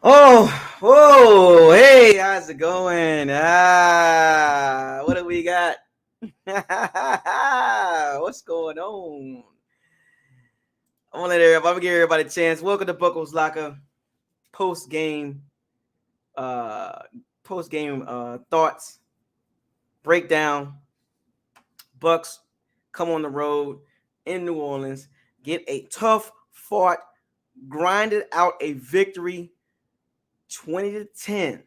Oh, hey, how's it going? What do we got? What's going on? I'm gonna give everybody a chance. Welcome to Buckles Locker post game, uh, thoughts breakdown. Bucks come on the road in New Orleans, get a tough fought, grinded out a victory, 20-10.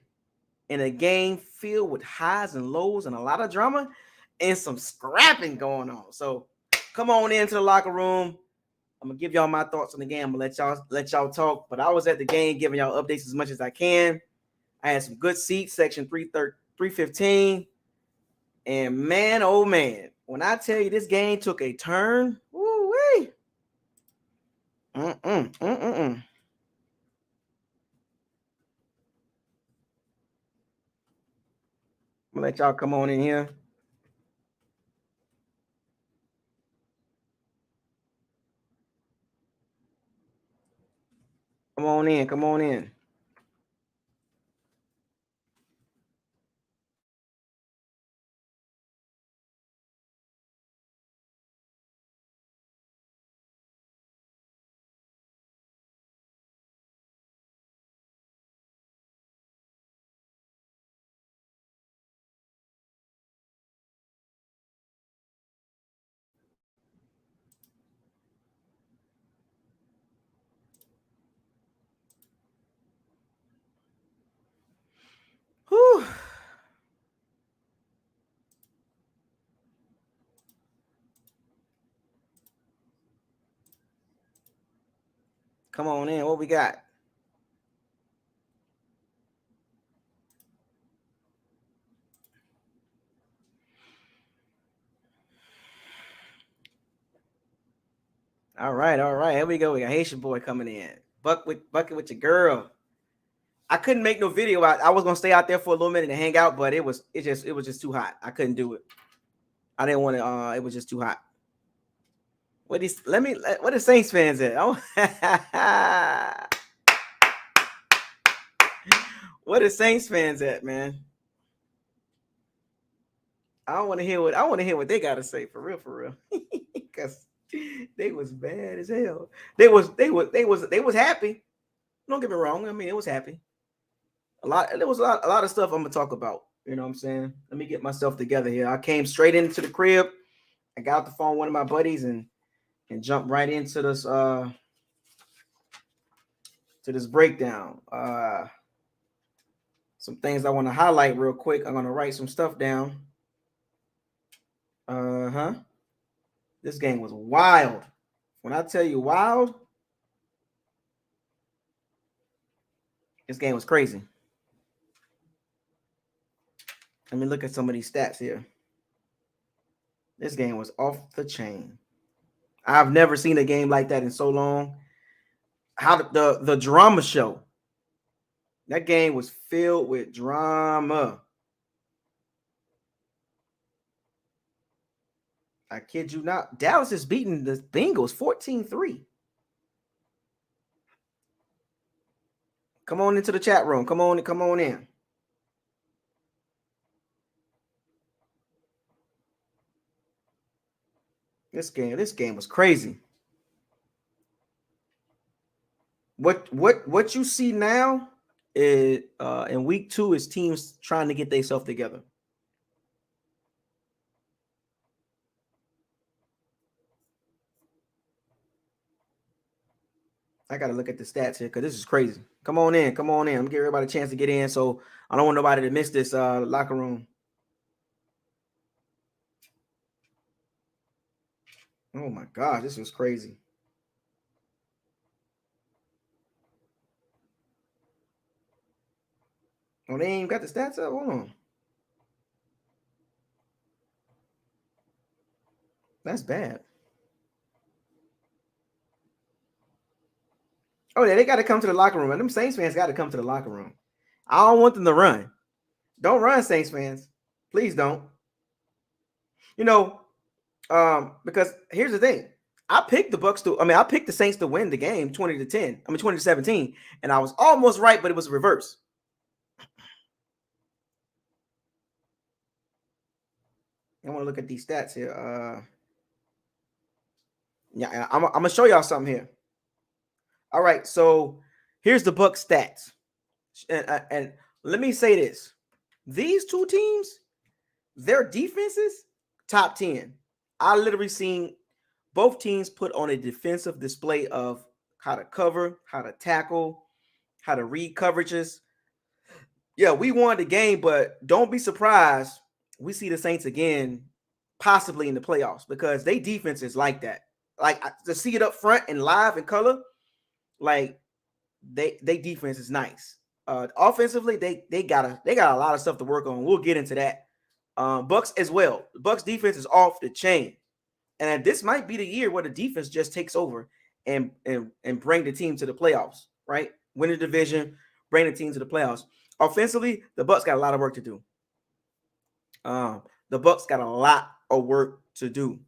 In a game filled with highs and lows and a lot of drama and some scrapping going on. So come on into the locker room. I'm gonna give y'all my thoughts on the game. I'm gonna let y'all talk. But I was at the game giving y'all updates as much as I can. I had some good seats, section 315. And man, oh man, when I tell you this game took a turn, woo-wee. I'm gonna let y'all come on in here. Come on in, come on in. Whew. Come on in. What we got? All right, all right. Here we go. We got Haitian boy coming in. Bucket with your girl. I couldn't make no video. I was gonna stay out there for a little minute and hang out, but it was just too hot. I couldn't do it. I didn't want to. It was just too hot. What the Saints fans at? Oh, what the Saints fans at, man? I want to hear what they got to say for real, because they was bad as hell. They was happy. Don't get me wrong. I mean, it was happy. There was a lot of stuff I'm gonna talk about. You know what I'm saying? Let me get myself together here. I came straight into the crib. I got the phone with one of my buddies and jumped right into this breakdown. Some things I want to highlight real quick. I'm gonna write some stuff down. Uh-huh. This game was wild. When I tell you wild, this game was crazy. Let me look at some of these stats here. This game was off the chain. I've never seen a game like that in so long. How the drama show. That game was filled with drama. I kid you not. Dallas is beating the Bengals 14-3. Come on into the chat room. Come on in. This game was crazy. What you see now is in week 2 is teams trying to get themselves together. I gotta look at the stats here because this is crazy. Come on in. I'm gonna give everybody a chance to get in, so I don't want nobody to miss this locker room. Oh my gosh, this was crazy. Oh, they ain't got the stats up. Hold on. That's bad. Oh yeah, they got to come to the locker room. And them Saints fans got to come to the locker room. I don't want them to run. Don't run, Saints fans. Please don't. You know, because here's the thing. I picked the Bucs to. I mean, I picked the Saints to win the game, 20-10. I mean, 20-17, and I was almost right, but it was reverse. I want to look at these stats here. Yeah, I'm gonna show y'all something here. All right, so here's the Bucs stats, and let me say this: these two teams, their defenses, top 10. I literally seen both teams put on a defensive display of how to cover, how to tackle, how to read coverages. Yeah, we won the game, but don't be surprised we see the Saints again, possibly in the playoffs, because they defense is like that. Like to see it up front and live in color, like they defense is nice. Offensively, they got a lot of stuff to work on. We'll get into that. Bucs as well. The Bucs defense is off the chain, and this might be the year where the defense just takes over and bring the team to the playoffs. Right, win the division, bring the team to the playoffs. Offensively, the Bucs got a lot of work to do. The Bucs got a lot of work to do,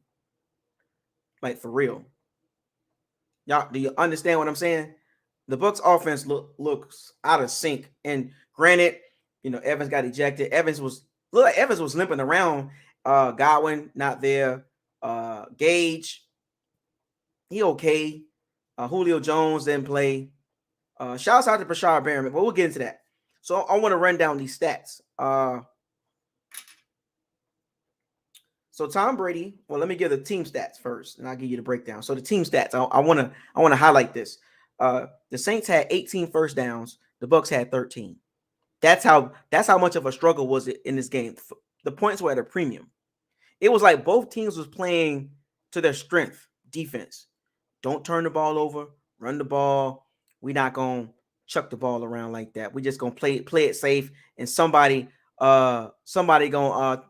like for real. Y'all, do you understand what I'm saying? The Bucs offense looks out of sync. And granted, Evans got ejected. Evans was limping around. Godwin not there. Gage, he okay. Julio Jones didn't play. Shouts out to Brashard Perriman, but we'll get into that. So I want to run down these stats. So Tom Brady. Well, let me give the team stats first, and I'll give you the breakdown. So the team stats. I want to highlight this. The Saints had 18 first downs. The Bucs had 13. That's how much of a struggle was it in this game. The points were at a premium. It was like both teams was playing to their strength. Defense. Don't turn the ball over. Run the ball. We're not gonna chuck the ball around like that. We're just gonna play it safe, and somebody gonna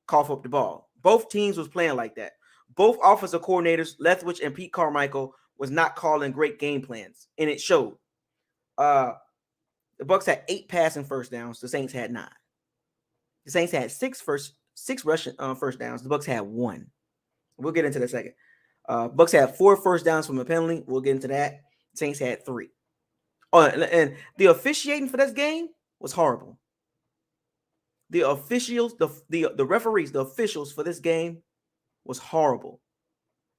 cough up the ball. Both teams was playing like that. Both offensive coordinators, Leftwich and Pete Carmichael, was not calling great game plans, and it showed. The Bucs had 8 passing first downs. The Saints had 9. The Saints had six rushing first downs. The Bucs had 1. We'll get into that second. Bucs had 4 first downs from a penalty. We'll get into that. Saints had 3. Oh, and the officiating for this game was horrible. The officials, the referees, the officials for this game was horrible.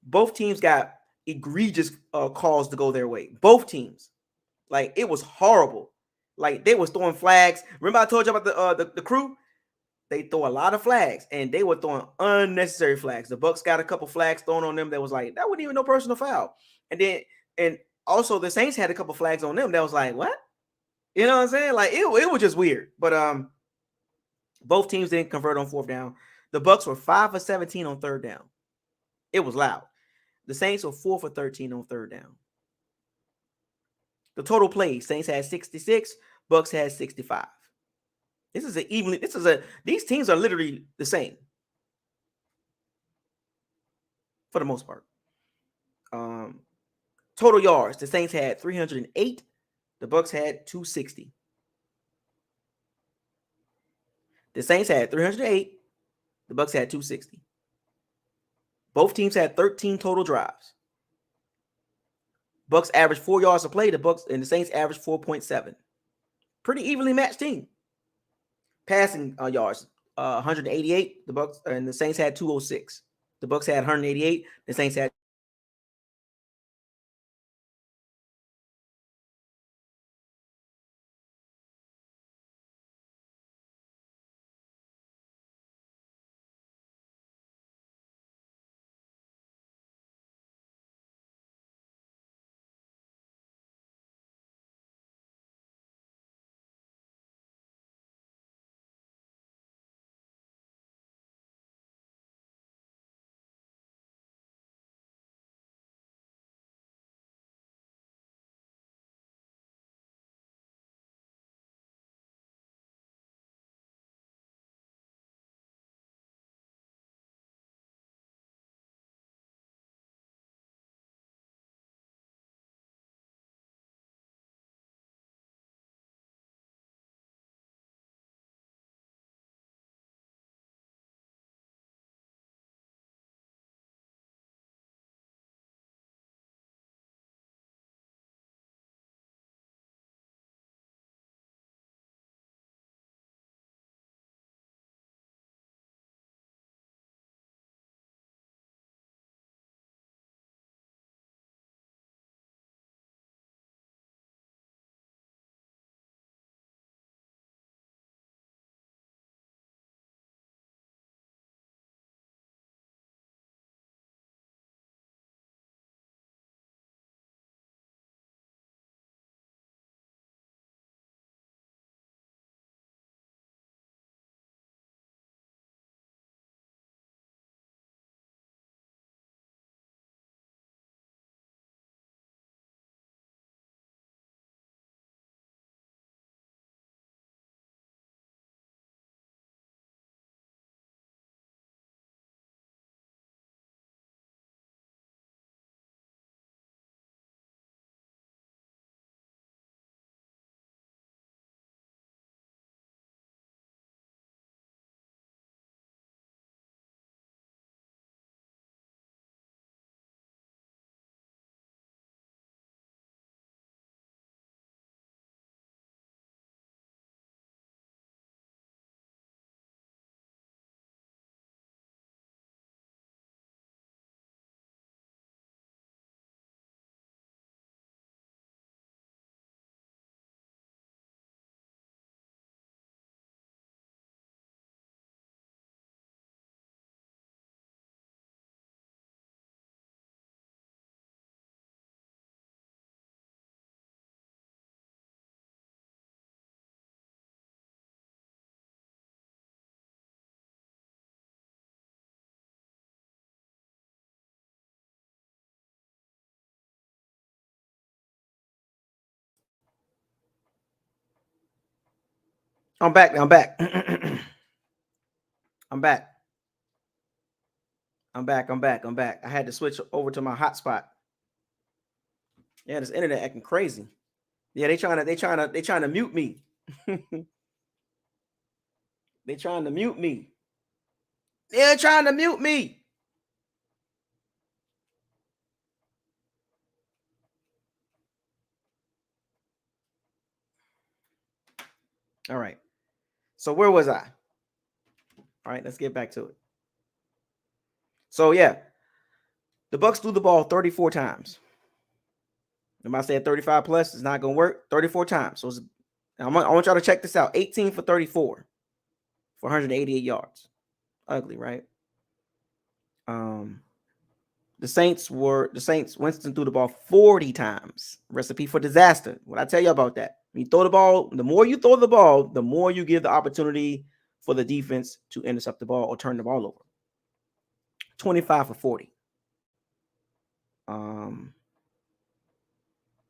Both teams got egregious calls to go their way. Both teams, like it was horrible. Like they was throwing flags. Remember I told you about the crew? They throw a lot of flags, and they were throwing unnecessary flags. The Bucs got a couple flags thrown on them that was like that wasn't even no personal foul. And also the Saints had a couple flags on them that was like what? You know what I'm saying? Like it was just weird. But both teams didn't convert on 4th down. The Bucs were 5 for 17 on 3rd down. It was loud. The Saints were 4 for 13 on 3rd down. The total plays, Saints had 66, Bucs had 65. These teams are literally the same for the most part. Total yards, the Saints had 308, the Bucs had 260. The Saints had 308, the Bucs had 260. Both teams had 13 total drives. Bucs averaged 4 yards a play. The Bucs and the Saints averaged 4.7. Pretty evenly matched team. Passing yards, 188. The Bucs and the Saints had 206. The Bucs had 188. The Saints had I'm back. I'm back. I'm back. I'm back. I'm back. I'm back. I had to switch over to my hotspot. Yeah, this internet acting crazy. Yeah, they trying to mute me. They trying to mute me. They're trying to mute me. All right. So where was I? All right, let's get back to it. So yeah, the Bucs threw the ball 34 times. If I said 35 plus, it's not gonna work. 34 times. So I want y'all to check this out. 18 for 34 for 188 yards. Ugly, right? The Saints, Winston threw the ball 40 times. Recipe for disaster. What I tell you about that? When you throw the ball, the more you throw the ball, the more you give the opportunity for the defense to intercept the ball or turn the ball over. 25 for 40.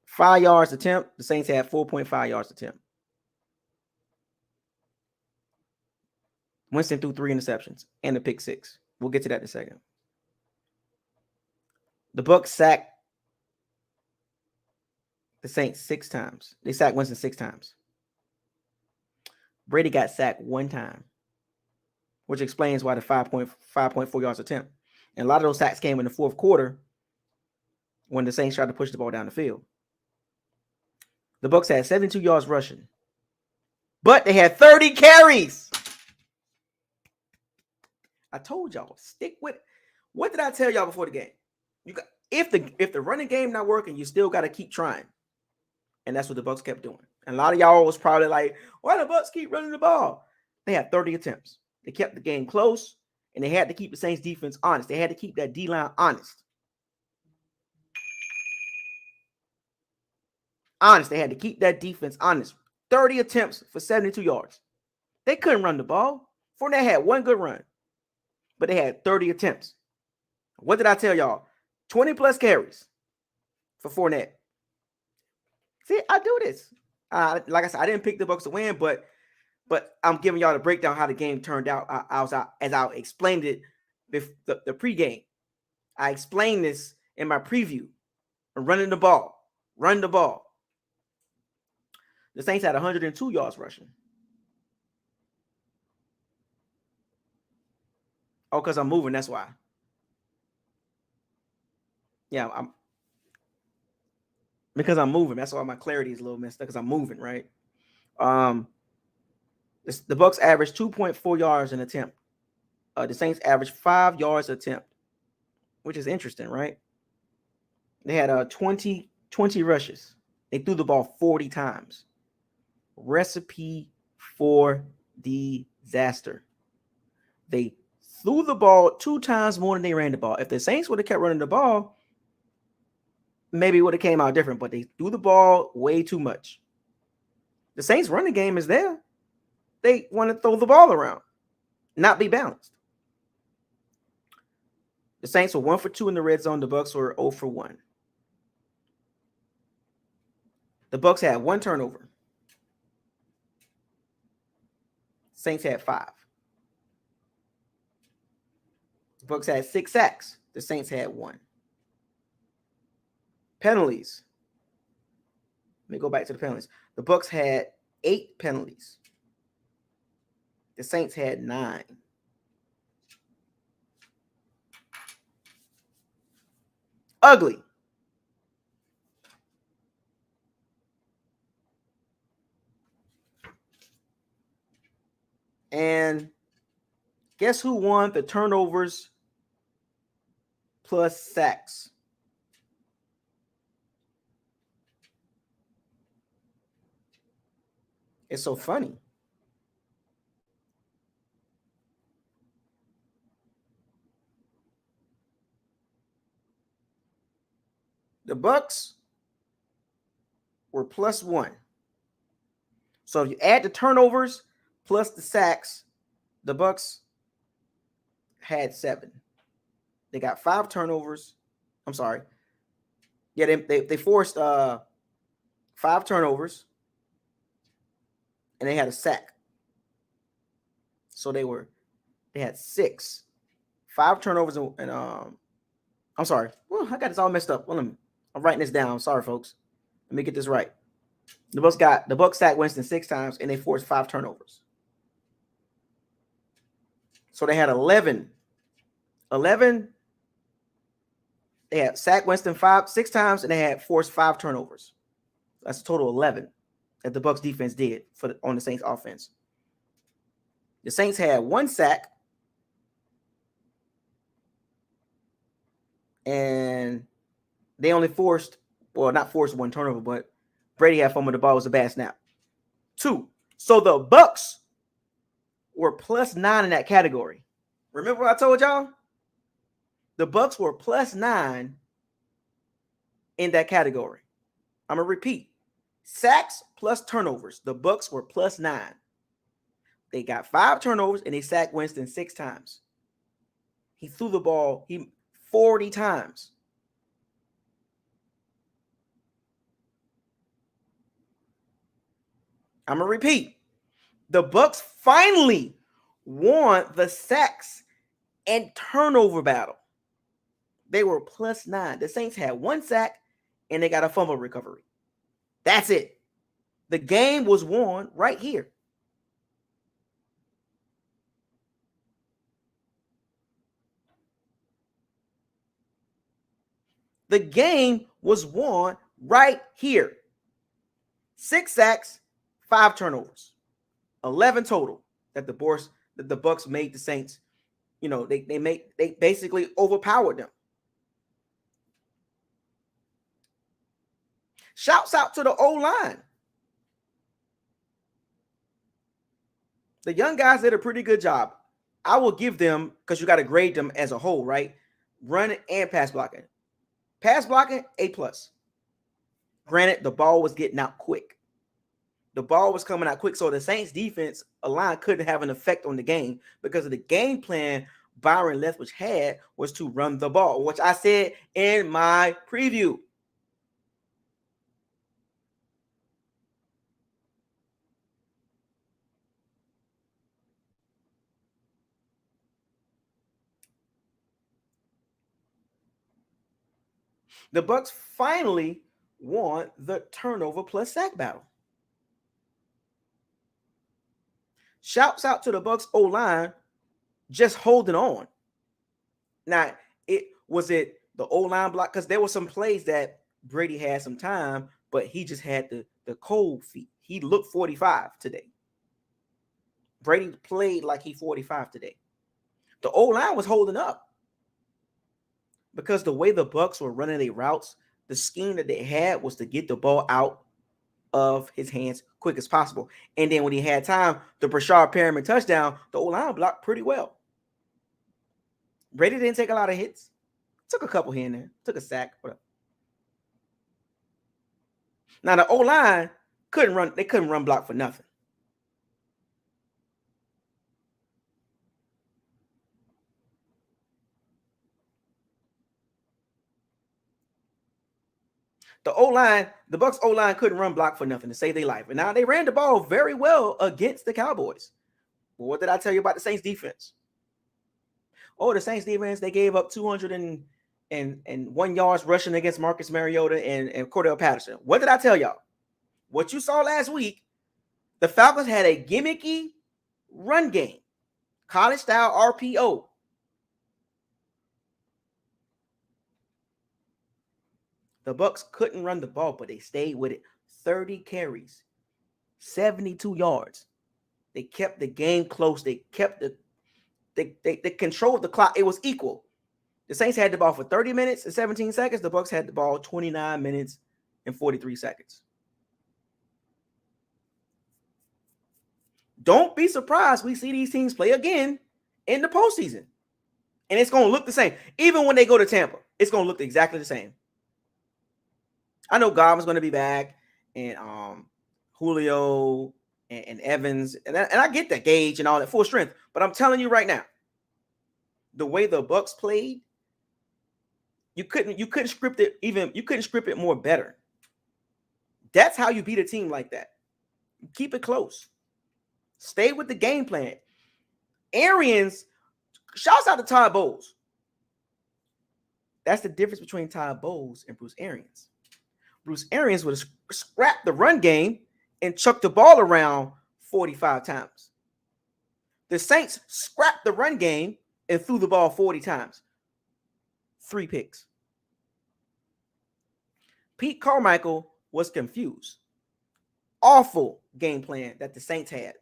5 yards attempt. The Saints had 4.5 yards attempt. Winston threw 3 interceptions and a pick 6. We'll get to that in a second. The Bucs sacked the Saints 6 times. They sacked Winston 6 times. Brady got sacked 1 time, which explains why the 5.4 yards attempt. And a lot of those sacks came in the fourth quarter when the Saints tried to push the ball down the field. The Bucs had 72 yards rushing, but they had 30 carries. I told y'all, stick with it. What did I tell y'all before the game? You got if the running game not working, you still got to keep trying. And that's what the Bucs kept doing. And a lot of y'all was probably like, why the Bucs keep running the ball? They had 30 attempts. They kept the game close, and they had to keep the Saints defense honest. They had to keep that D-line honest. They had to keep that defense honest. 30 attempts for 72 yards. They couldn't run the ball. Fournette had 1 good run, but they had 30 attempts. What did I tell y'all? 20 plus carries for Fournette. See, I do this. Like I said, I didn't pick the Bucs to win, but I'm giving y'all the breakdown how the game turned out. As I explained it the pregame. I explained this in my preview. Running the ball. Run the ball. The Saints had 102 yards rushing. Oh, because I'm moving, that's why. Yeah, because I'm moving. That's why my clarity is a little messed up because I'm moving, right? The Bucs averaged 2.4 yards an attempt. The Saints averaged 5 yards an attempt, which is interesting, right? They had 20 rushes. They threw the ball 40 times. Recipe for disaster. They threw the ball 2 times more than they ran the ball. If the Saints would have kept running the ball, maybe it would have came out different, but they threw the ball way too much. The Saints running game is there. They want to throw the ball around, not be balanced. The Saints were 1 for 2 in the red zone. The Bucs were 0 for 1. The Bucs had 1 turnover. Saints had 5. The Bucs had 6 sacks. The Saints had 1. Penalties. Let me go back to the penalties. The Bucs had 8 penalties. The Saints had 9. Ugly. And guess who won the turnovers plus sacks? It's so funny. The Bucs were plus 1. So if you add the turnovers plus the sacks, the Bucs had 7. They got 5 turnovers. I'm sorry. Yeah, they forced 5 turnovers, and they had a sack. So they had 6, 5 turnovers, and I'm sorry. Well, I got this all messed up. Well, I'm writing this down. Sorry, folks. Let me get this right. The Bucs sacked Winston 6 times, and they forced 5 turnovers. So they had 11. 11. They had sacked Winston 6 times, and they had forced 5 turnovers. That's a total of 11 that the Bucs defense did on the Saints offense. The Saints had 1 sack, and they only not forced 1 turnover, but Brady had fumbled the ball. It was a bad snap. 2. So the Bucs were +9 in that category. Remember what I told y'all? The Bucs were +9 in that category. I'm going to repeat. Sacks plus turnovers. The Bucs were +9. They got 5 turnovers, and they sacked Winston 6 times. He threw the ball 40 times. I'm going to repeat. The Bucs finally won the sacks and turnover battle. They were +9. The Saints had 1 sack, and they got a fumble recovery. That's it. The game was won right here. The game was won right here. 6 sacks, 5 turnovers, 11 total that the Bucs made the Saints. You know, they basically overpowered them. Shouts out to the O-line. The young guys did a pretty good job. I will give them, because you got to grade them as a whole, right? Run and pass blocking. Pass blocking, A+. Granted, the ball was getting out quick. The ball was coming out quick, so the Saints defense line couldn't have an effect on the game because of the game plan Byron Leftwich had was to run the ball, which I said in my preview. The Bucs finally won the turnover plus sack battle. Shouts out to the Bucs O-line just holding on. Now, the O-line block, because there were some plays that Brady had some time, but he just had the cold feet. He looked 45 today. Brady played like he 45 today. The O-line was holding up because the way the Bucs were running their routes, the scheme that they had was to get the ball out of his hands quick as possible. And then when he had time, the Brashard Perriman touchdown, the O-line blocked pretty well. Brady didn't take a lot of hits. Took a couple here and there. Took a sack. Whatever. Now the O-line couldn't run. They couldn't run block for nothing. The Bucs O-line couldn't run block for nothing to save their life. And now they ran the ball very well against the Cowboys. Well, what did I tell you about the Saints defense? Oh, the Saints defense, they gave up 201 yards rushing against Marcus Mariota and Cordell Patterson. What did I tell y'all? What you saw last week, the Falcons had a gimmicky run game, college style RPO. The Bucs couldn't run the ball, but they stayed with it. 30 carries, 72 yards. They kept the game close. They kept they controlled the clock. It was equal. The Saints had the ball for 30 minutes and 17 seconds. The Bucs had the ball 29 minutes and 43 seconds. Don't be surprised we see these teams play again in the postseason. And it's going to look the same. Even when they go to Tampa, it's going to look exactly the same. I know Godwin's going to be back, and Julio and Evans, and I get that, Gage and all that, full strength. But I'm telling you right now, the way the Bucs played, you couldn't script it you couldn't script it more better. That's how you beat a team like that. Keep it close. Stay with the game plan. Arians, shouts out to Todd Bowles. That's the difference between Todd Bowles and Bruce Arians. Bruce Arians would have scrapped the run game and chucked the ball around 45 times. The Saints scrapped the run game and threw the ball 40 times. 3 picks. Pete Carmichael was confused. Awful game plan that the Saints had.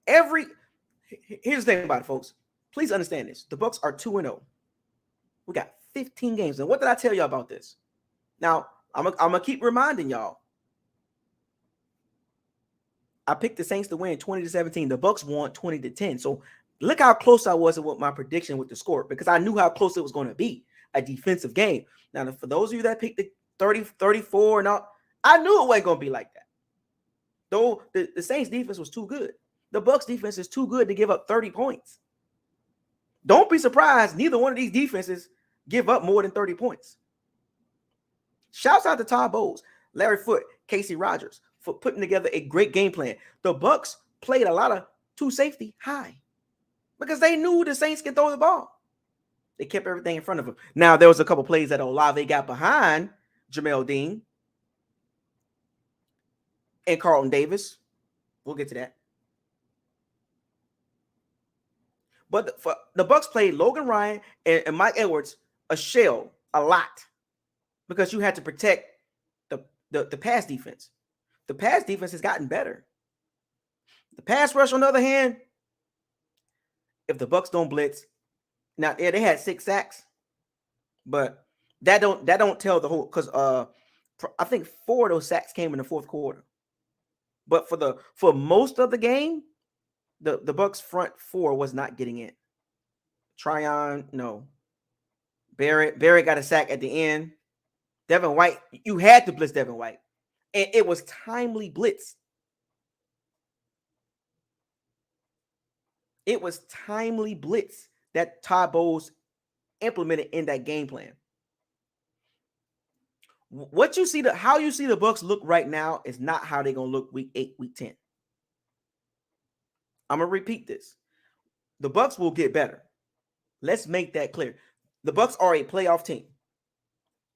Here's the thing about it, folks. Please understand this. The Bucs are 2-0. We got 15 games. And what did I tell y'all about this? Now, I'm going to keep reminding y'all. I picked the Saints to win 20-17. The Bucs won 20-10. So look how close I was with my prediction with the score, because I knew how close it was going to be, a defensive game. Now, for those of you that picked the 30-34 and all, I knew it wasn't going to be like that. Though the Saints defense was too good. The Bucs defense is too good to give up 30 points. Don't be surprised. Neither one of these defenses give up more than 30 points. Shouts out to Todd Bowles, Larry Foote, Casey Rogers for putting together a great game plan. The Bucs played a lot of two safety high because they knew the Saints could throw the ball. They kept everything in front of them. Now, there was a couple plays that Olave got behind Jamel Dean and Carlton Davis. We'll get to that. But the Bucs played Logan Ryan and Mike Edwards a shell a lot because you had to protect the pass defense. The pass defense has gotten better. The pass rush, on the other hand, if the Bucs don't blitz, now yeah, they had 6 sacks, but that don't tell the whole, because I think 4 of those sacks came in the fourth quarter. But for most of the game, the Bucs front 4 was not getting in. Tryon, no. Barrett got a sack at the end. Devin White, you had to blitz Devin White. And it was timely blitz. It was timely blitz that Todd Bowles implemented in that game plan. How you see the Bucs look right now is not how they're going to look week 8, week 10. I'm going to repeat this. The Bucs will get better. Let's make that clear. The Bucs are a playoff team.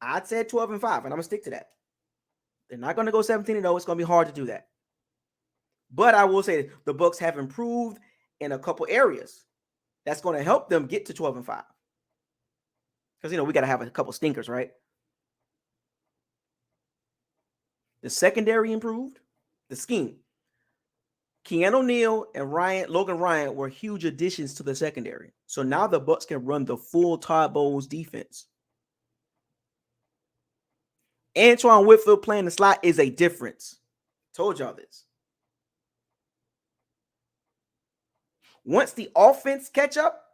I said 12-5, and I'm going to stick to that. They're not going to go 17-0. It's going to be hard to do that. But I will say the Bucs have improved in a couple areas. That's going to help them get to 12-5. Because, we got to have a couple stinkers, right? The secondary improved. The scheme. Keanu Neal and Logan Ryan were huge additions to the secondary. So now the Bucs can run the full Todd Bowles defense. Antoine Whitfield playing the slot is a difference. Told y'all this. Once the offense catch up,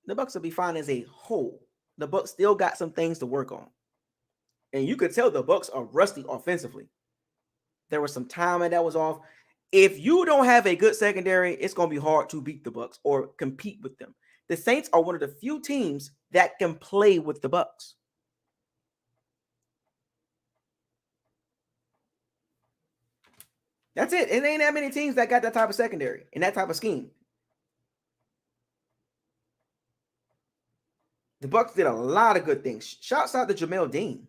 the Bucs will be fine as a whole. The Bucs still got some things to work on. And you could tell the Bucs are rusty offensively. There was some timing that was off. If you don't have a good secondary, it's going to be hard to beat the Bucs or compete with them. The Saints are one of the few teams that can play with the Bucs. That's it. It ain't that many teams that got that type of secondary and that type of scheme. The Bucs did a lot of good things. Shouts out to Jamel Dean.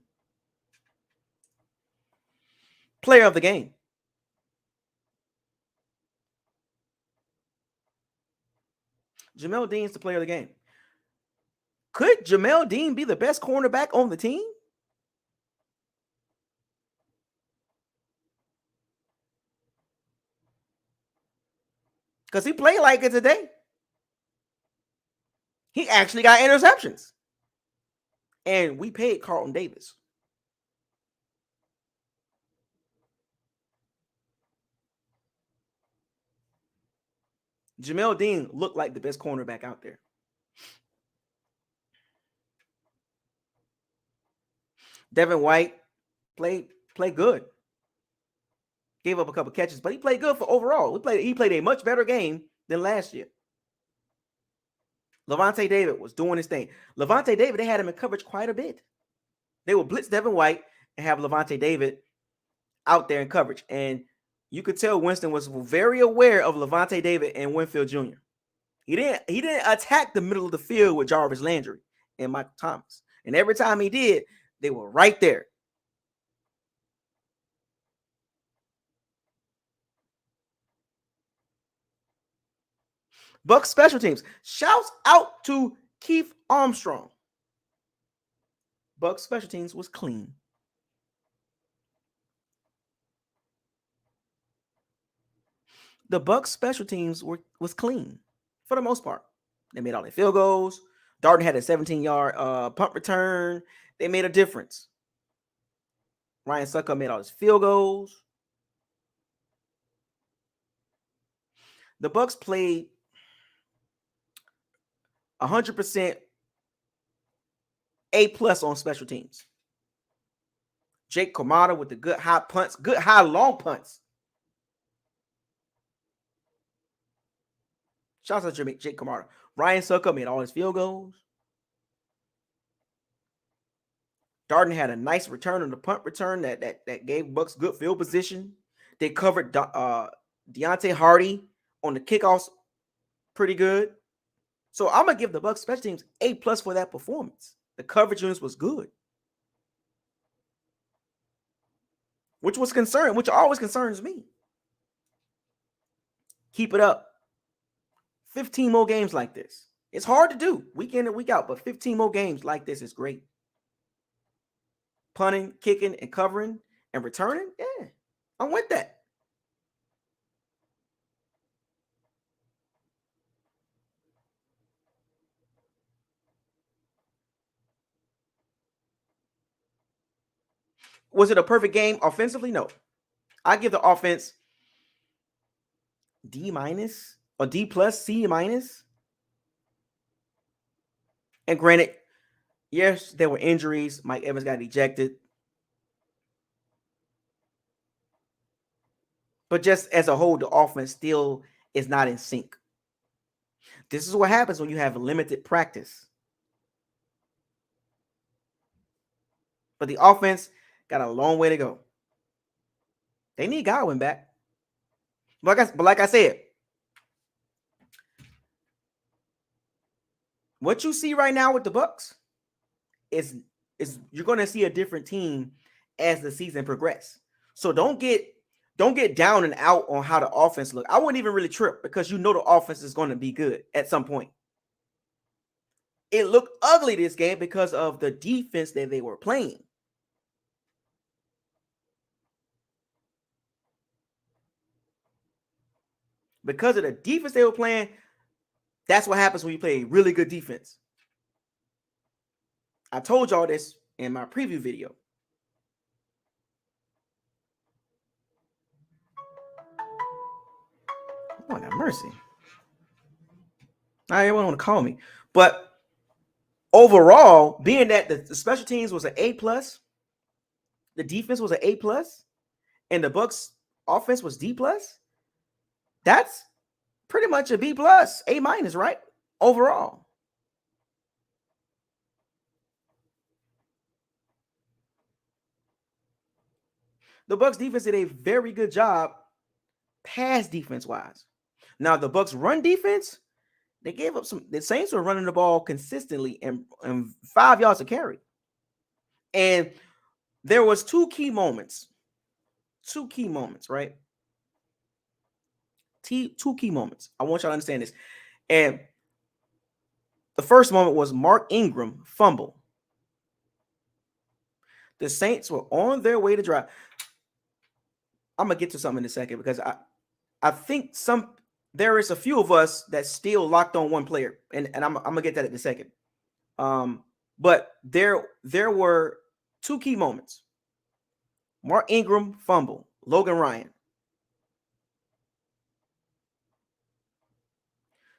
Player of the game. Jamel Dean's the player of the game. Could Jamel Dean be the best cornerback on the team? Because he played like it today. He actually got interceptions. And we paid Carlton Davis. Jamel Dean looked like the best cornerback out there. Devin White played good. Gave up a couple catches, but he played good for overall. He played a much better game than last year. Levante David was doing his thing. Levante David, they had him in coverage quite a bit. They would blitz Devin White and have Levante David out there in coverage. And you could tell Winston was very aware of Levante David and Winfield Jr. He didn't attack the middle of the field with Jarvis Landry and Michael Thomas. And every time he did, they were right there. Bucs special teams. Shouts out to Keith Armstrong. Bucs special teams was clean. The Bucs special teams was clean for the most part. They made all their field goals. Darden had a 17-yard punt return. They made a difference. Ryan Succop made all his field goals. The Bucs played 100% A+ on special teams. Jake Kamada with the good high punts, good high long punts. Shouts out to Jake Kamada. Ryan Succop made all his field goals. Darden had a nice return on the punt return that gave Bucs good field position. They covered Deontay Hardy on the kickoffs pretty good. So I'm gonna give the Bucs special teams A+ for that performance. The coverage units was good, which always concerns me. Keep it up. 15 more games like this. It's hard to do week in and week out, but 15 more games like this is great. Punting, kicking, and covering and returning, yeah, I'm with that. Was it a perfect game offensively? No. I give the offense D- or D+, C-. And granted, yes, there were injuries. Mike Evans got ejected. But just as a whole, the offense still is not in sync. This is what happens when you have limited practice. But the offense got a long way to go. They need Godwin back. But like I said, what you see right now with the Bucs is you're going to see a different team as the season progresses. So don't get down and out on how the offense look. I wouldn't even really trip because you know the offense is going to be good at some point. It looked ugly this game because of the defense that they were playing. Because of the defense they were playing, that's what happens when you play really good defense. I told y'all this in my preview video. Oh, have mercy. I didn't want to call me. But overall, being that the special teams was an A+, the defense was an A+, and the Bucs offense was D+, that's pretty much a B+, A-, right? Overall. The Bucs defense did a very good job pass defense wise. Now the Bucs run defense, they gave up some. The Saints were running the ball consistently and 5 yards a carry. And there was two key moments, right? Two key moments. I want y'all to understand this. And the first moment was Mark Ingram fumble. The Saints were on their way to drive. I'm gonna get to something in a second because I think there is a few of us that still locked on one player, and I'm gonna get that in a second. But there were two key moments. Mark Ingram fumble, Logan Ryan.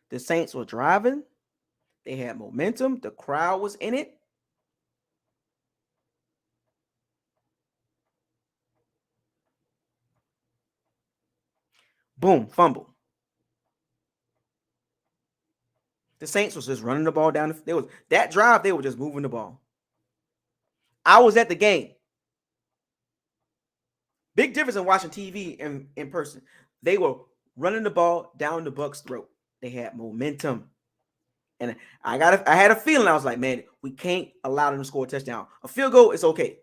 The Saints were driving. They had momentum. The crowd was in it. Boom, fumble. The Saints was just running the ball down. There was that drive. They were just moving the ball. I was at the game. Big difference in watching TV and in person. They were running the ball down the Bucs' throat. They had momentum. And I had a feeling. I was like, man, we can't allow them to score a touchdown. A field goal is okay.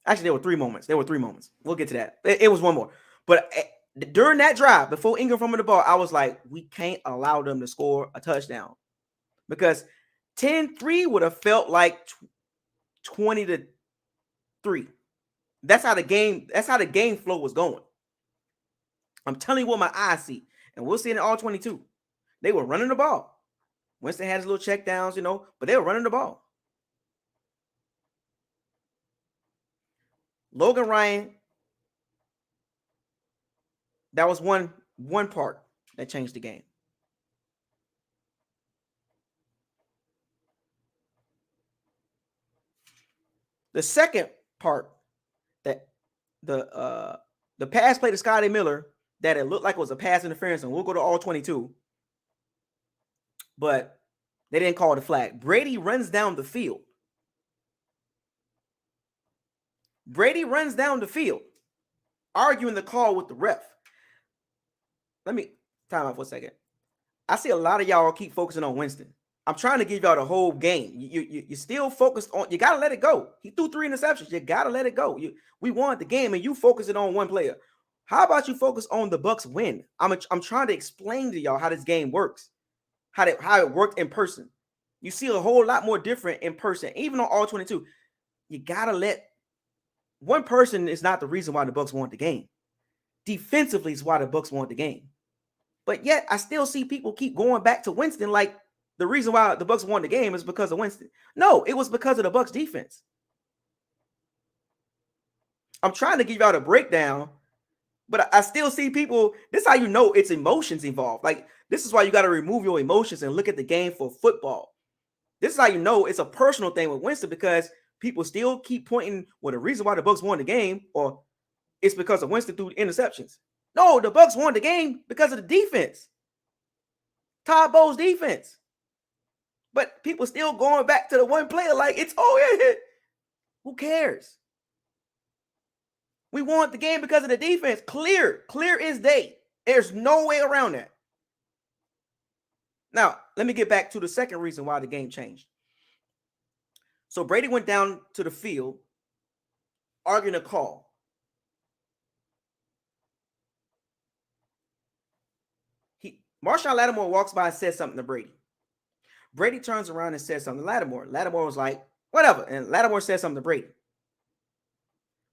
Actually, there were three moments. We'll get to that. It was one more. But during that drive, before Ingram fumbled the ball, I was like, we can't allow them to score a touchdown. Because 10-3 would have felt like 20-3. That's how the game flow was going. I'm telling you what my eyes see. And we'll see it in all 22. They were running the ball. Winston had his little check downs, but they were running the ball. Logan Ryan, that was one part that changed the game. The second part, that the pass play to Scotty Miller, that it looked like it was a pass interference, and we'll go to all 22. But they didn't call the flag. Brady runs down the field. Arguing the call with the ref. Let me time out for a second. I see a lot of y'all keep focusing on Winston. I'm trying to give y'all the whole game. You're still focused on. You gotta let it go. He threw 3 interceptions. You gotta let it go. We won the game, and you focusing on one player. How about you focus on the Bucs win? I'm trying to explain to y'all how this game works, how it worked in person. You see a whole lot more different in person, even on all 22. You gotta let one person is not the reason why the Bucs won the game. Defensively is why the Bucs won the game. But yet I still see people keep going back to Winston like the reason why the Bucs won the game is because of Winston. No, it was because of the Bucs defense. I'm trying to give y'all the breakdown, but I still see people. This is how you know it's emotions involved. Like, this is why you got to remove your emotions and look at the game for football. This is how you know it's a personal thing with Winston, because people still keep pointing, well, the reason why the Bucs won the game, or it's because of Winston threw interceptions. No, the Bucs won the game because of the defense. Todd Bowles' defense. But people still going back to the one player like it's, oh, yeah. Who cares? We won the game because of the defense. Clear as day. There's no way around that. Now, let me get back to the second reason why the game changed. So Brady went down to the field, arguing a call. Marshawn Lattimore walks by and says something to Brady. Brady turns around and says something to Lattimore. Lattimore was like, whatever. And Lattimore says something to Brady.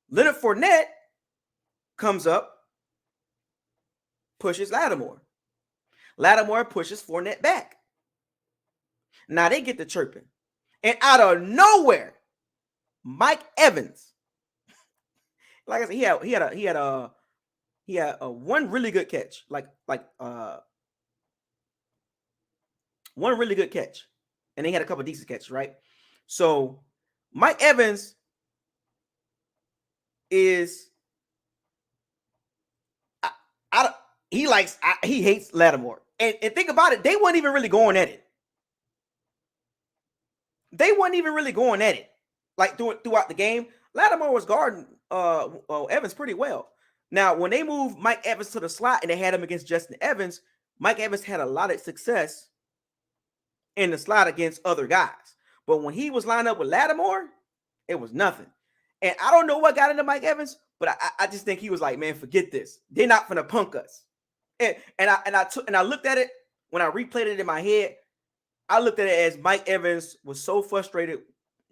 Leonard Fournette comes up, pushes Lattimore. Lattimore pushes Fournette back. Now they get to chirping. And out of nowhere, Mike Evans, like I said, he had a one really good catch, one really good catch, and he had a couple decent catches, right? So Mike Evans is he hates Lattimore, and think about it, they weren't even really going at it. Like throughout the game. Lattimore was guarding Evans pretty well. Now, when they moved Mike Evans to the slot and they had him against Justin Evans, Mike Evans had a lot of success in the slot against other guys. But when he was lined up with Lattimore, it was nothing. And I don't know what got into Mike Evans, but I just think he was like, man, forget this. They're not finna punk us. And I looked at it when I replayed it in my head. I looked at it as Mike Evans was so frustrated,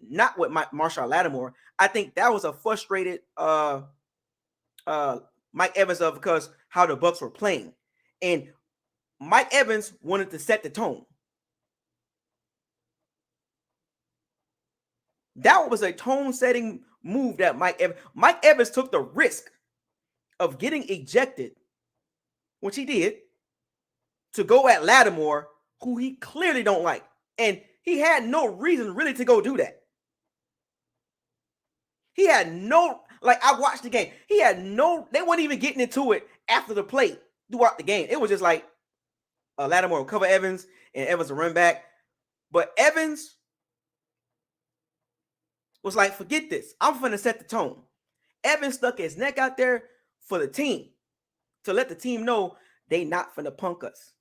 not with Marshawn Lattimore. I think that was a frustrated Mike Evans because how the Bucs were playing. And Mike Evans wanted to set the tone. That was a tone-setting move that Mike Evans took the risk of getting ejected, which he did, to go at Lattimore, who he clearly don't like. And he had no reason really to go do that. He had no, I watched the game. They weren't even getting into it after the play throughout the game. It was just like Lattimore will cover Evans and Evans will run back. But Evans was like, forget this. I'm finna set the tone. Evans stuck his neck out there for the team to let the team know they not finna punk us.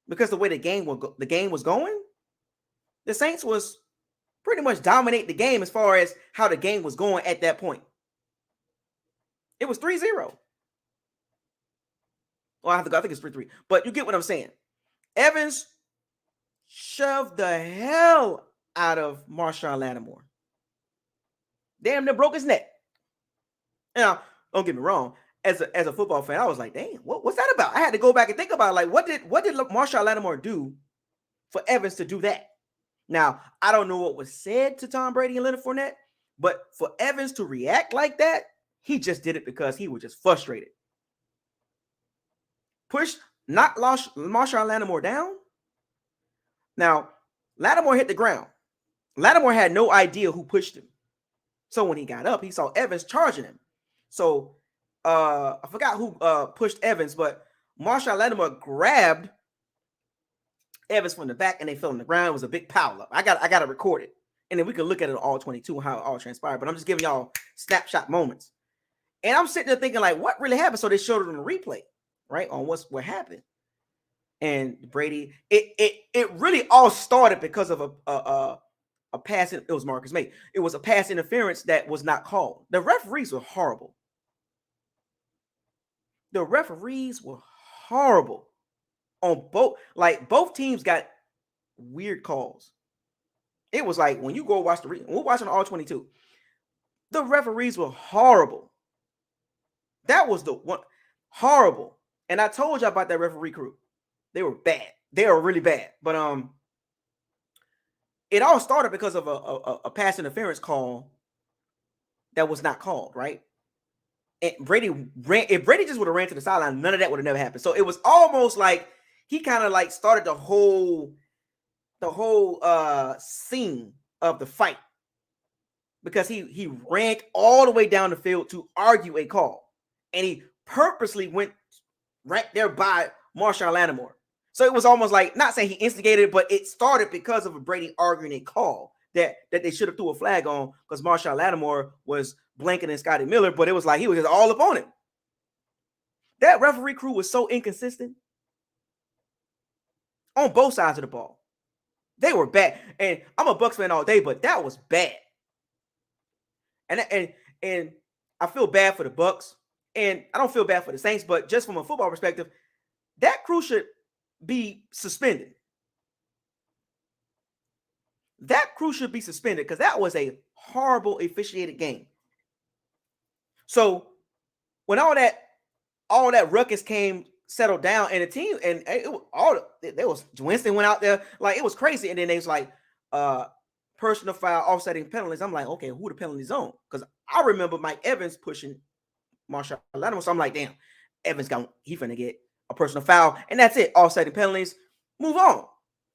Because the way the game was going, the Saints was pretty much dominate the game as far as how the game was going at that point. It was 3-0. Well, I think it's 3-3. But you get what I'm saying. Evans shoved the hell out of Marshawn Lattimore. Damn, near broke his neck. Now, don't get me wrong. As a football fan, I was like, damn, what's that about? I had to go back and think about it. Like, what did Marshawn Lattimore do for Evans to do that? Now, I don't know what was said to Tom Brady and Leonard Fournette, but for Evans to react like that, he just did it because he was just frustrated. Knocked Marshawn Lattimore down. Now, Lattimore hit the ground. Lattimore had no idea who pushed him. So when he got up, he saw Evans charging him. So I forgot who pushed Evans, but Marshawn Lattimore grabbed Evans from the back and they fell on the ground. It was a big pile up. I got to record it. And then we can look at it all 22, how it all transpired. But I'm just giving y'all snapshot moments. And I'm sitting there thinking, like, what really happened? So they showed it on the replay, right? On what happened. And Brady, it really all started because of a pass. It was Marcus May. It was a pass interference that was not called. The referees were horrible. The referees were horrible on both teams got weird calls. It was like when you go watch we're watching all 22. The referees were horrible. That was the one horrible. And I told you about that referee crew. They were bad. They were really bad. But it all started because of a pass interference call that was not called, right? And Brady ran. If Brady just would have ran to the sideline, none of that would have never happened. So it was almost like he kind of like started the whole scene of the fight because he ran all the way down the field to argue a call, and he purposely went right there by Marshawn Lattimore. So it was almost like, not saying he instigated it, but it started because of a Brady arguing a call that they should have threw a flag on because Marshawn Lattimore was blanking Scotty Miller, but it was like he was just all up on him. That referee crew was so inconsistent on both sides of the ball. They were bad. And I'm a Bucs fan all day, but that was bad. And I feel bad for the Bucs, and I don't feel bad for the Saints, but just from a football perspective, that crew should be suspended. That crew should be suspended because that was a horrible officiated game. So when all that ruckus came settled down, and the team and there was Winston went out there like it was crazy, and then they was like personal foul, offsetting penalties. I'm like, okay, who the penalties on? Because I remember Mike Evans pushing Marshawn Lattimore, so I'm like, damn, Evans he finna get a personal foul, and that's it. Offsetting penalties, move on.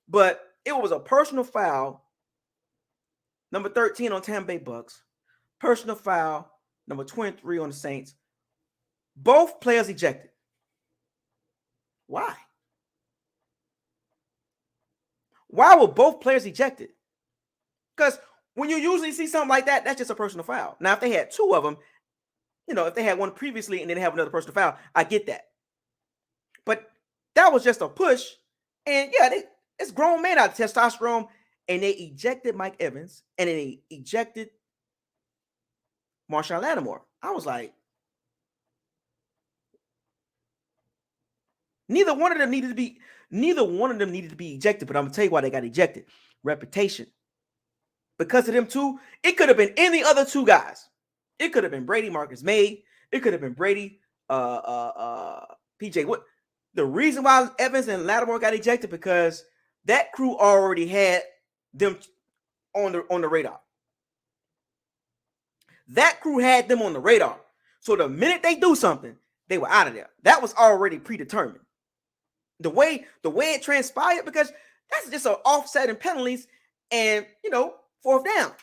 But it was a personal foul. Number 13 on Tampa Bay Bucs. Personal foul. Number 23 on the Saints. Both players ejected. Why? Why were both players ejected? Because when you usually see something like that, that's just a personal foul. Now, if they had two of them, if they had one previously and then they have another personal foul, I get that. But that was just a push. And yeah, it's grown men out of testosterone. And they ejected Mike Evans, and then they ejected Marshawn Lattimore. I was like, neither one of them needed to be ejected, but I'm gonna tell you why they got ejected. Reputation. Because of them two, it could have been any other two guys. It could have been Brady, Marcus May. It could have been Brady, PJ. What the reason why Evans and Lattimore got ejected? Because that crew already had them on the radar. That crew had them on the radar. So the minute they do something, they were out of there. That was already predetermined. The way it transpired, because that's just an offset in penalties and, fourth down.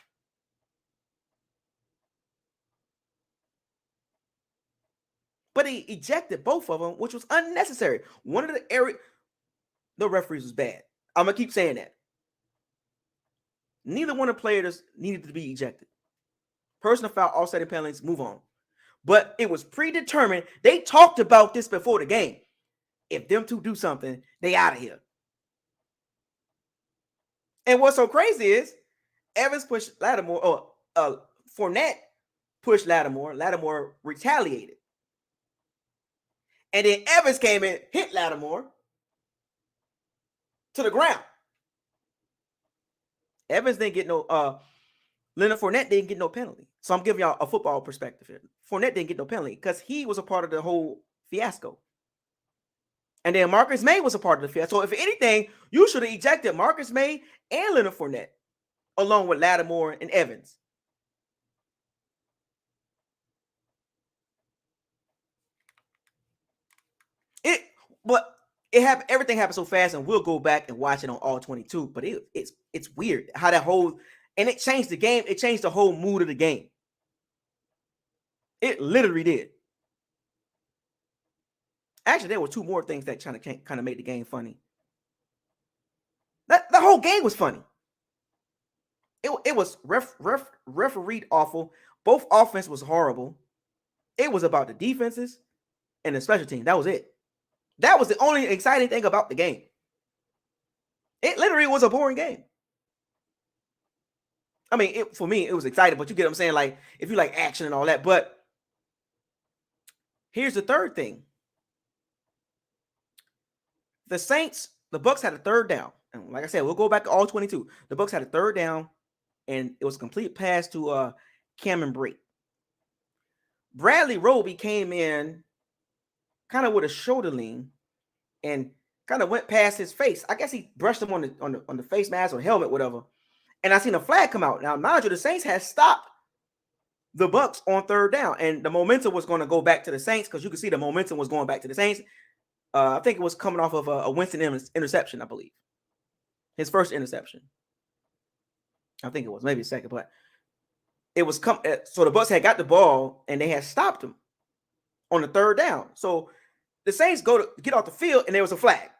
But he ejected both of them, which was unnecessary. One of the referees was bad. I'm going to keep saying that. Neither one of the players needed to be ejected. Personal foul, offsetting penalties, move on. But it was predetermined. They talked about this before the game. If them two do something, they out of here. And what's so crazy is Evans pushed Lattimore, or Fournette pushed Lattimore. Lattimore retaliated. And then Evans came in, hit Lattimore to the ground. Evans didn't get no, Leonard Fournette didn't get no penalty. So I'm giving y'all a football perspective here. Fournette didn't get no penalty because he was a part of the whole fiasco. And then Marcus May was a part of the fiasco. So if anything, you should have ejected Marcus May and Leonard Fournette, along with Lattimore and Evans. Everything happened so fast, and we'll go back and watch it on all 22. But it's weird how that whole, and it changed the game. It changed the whole mood of the game. It literally did. Actually, there were two more things that kind of made the game funny. The whole game was funny. It was refereed awful. Both offense was horrible. It was about the defenses and the special team. That was it. That was the only exciting thing about the game. It literally was a boring game. I mean, for me, it was exciting, but you get what I'm saying? Like, if you like action and all that. But here's the third thing. The Bucs had a third down. And like I said, we'll go back to all 22. The Bucs had a third down, and it was a complete pass to Cameron Brate. Bradley Roby came in kind of with a shoulder lean and kind of went past his face. I guess he brushed him on the face mask or helmet, whatever. And I seen a flag come out. Now, mind you, the Saints had stopped the Bucs on third down, and the momentum was going to go back to the Saints because you can see the momentum was going back to the Saints. I think it was coming off of a Winston interception, I believe. His first interception. I think it was maybe a second, but it was so the Bucs had got the ball and they had stopped him on the third down. So the Saints go to get off the field and there was a flag.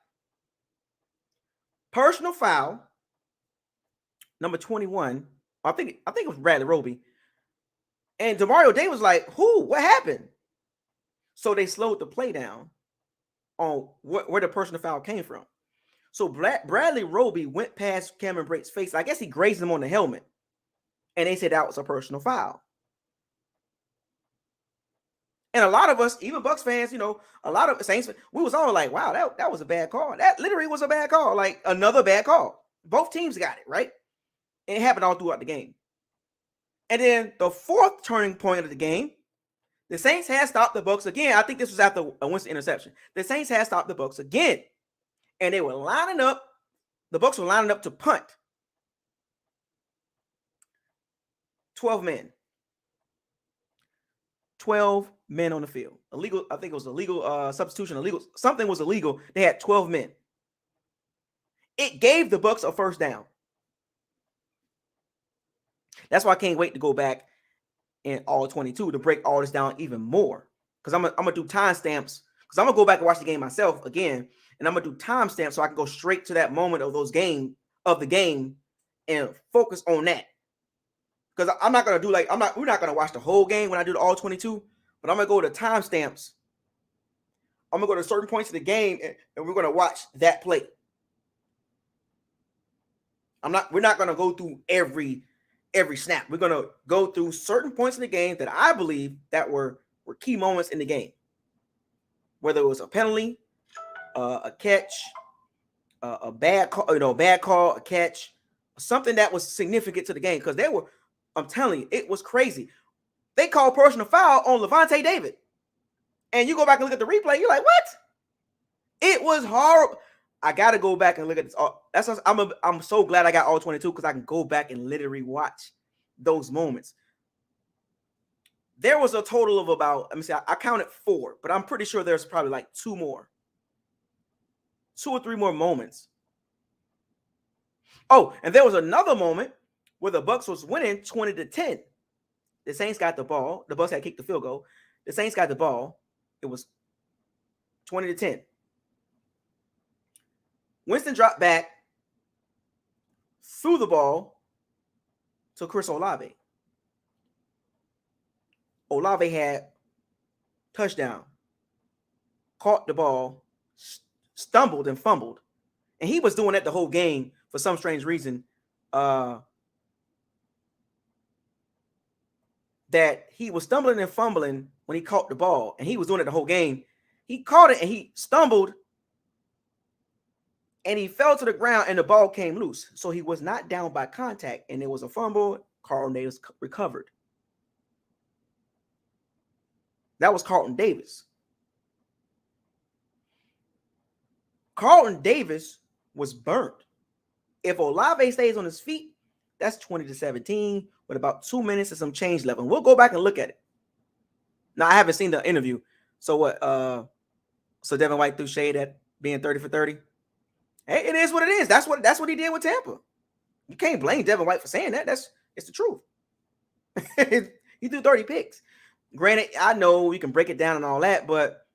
Personal foul, number 21. I think it was Bradley Roby. And Demario Davis was like, "Who? What happened?" So they slowed the play down on where the personal foul came from. So Bradley Roby went past Cameron Brate's face. I guess he grazed him on the helmet. And they said that was a personal foul. And a lot of us, even Bucs fans, a lot of Saints, we was all like, wow, that was a bad call. That literally was a bad call, like another bad call. Both teams got it, right? And it happened all throughout the game. And then the fourth turning point of the game, the Saints had stopped the Bucs again. I think this was after a Winston interception. The Saints had stopped the Bucs again. And they were lining up. The Bucs were lining up to punt. 12 men. 12 men on the field. Illegal, I think it was illegal substitution, something was illegal. They had 12 men. It gave the Bucs a first down. That's why I can't wait to go back in all 22 to break all this down even more. Because I'm gonna do timestamps. Because I'm gonna go back and watch the game myself again, and I'm gonna do timestamps so I can go straight to that moment of the game and focus on that. Because I'm not gonna do we're not gonna watch the whole game when I do the all 22, but I'm gonna go to timestamps. I'm gonna go to certain points of the game and we're gonna watch that play. We're not gonna go through every snap. We're gonna go through certain points in the game that I believe that were key moments in the game. Whether it was a penalty, a catch, a bad call, a catch, something that was significant to the game. Because I'm telling you, it was crazy. They called personal foul on Levante David. And you go back and look at the replay, you're like, what? It was horrible. I got to go back and look at this. I'm so glad I got all 22 because I can go back and literally watch those moments. There was a total of about, let me see, I counted 4, but I'm pretty sure there's probably like 2 or 3 more moments. Oh, and there was another moment where the Bucs was winning 20-10. The Saints got the ball. The Bucs had kicked the field goal. The Saints got the ball. It was 20-10. Winston dropped back, threw the ball, to Chris Olave. Olave had touchdown, caught the ball, stumbled and fumbled. And he was doing that the whole game for some strange reason. That he was stumbling and fumbling when he caught the ball, and he was doing it the whole game. He caught it and he stumbled and he fell to the ground and the ball came loose. So he was not down by contact, and it was a fumble. Carlton Davis recovered. That was Carlton Davis. Carlton Davis was burnt. If Olave stays on his feet, that's 20-17 with about 2 minutes and some change left. And we'll go back and look at it. Now, I haven't seen the interview. So what? So Devin White threw shade at being 30 for 30. Hey, it is what it is. That's what he did with Tampa. You can't blame Devin White for saying that. It's the truth. He threw 30 picks. Granted, I know you can break it down and all that, but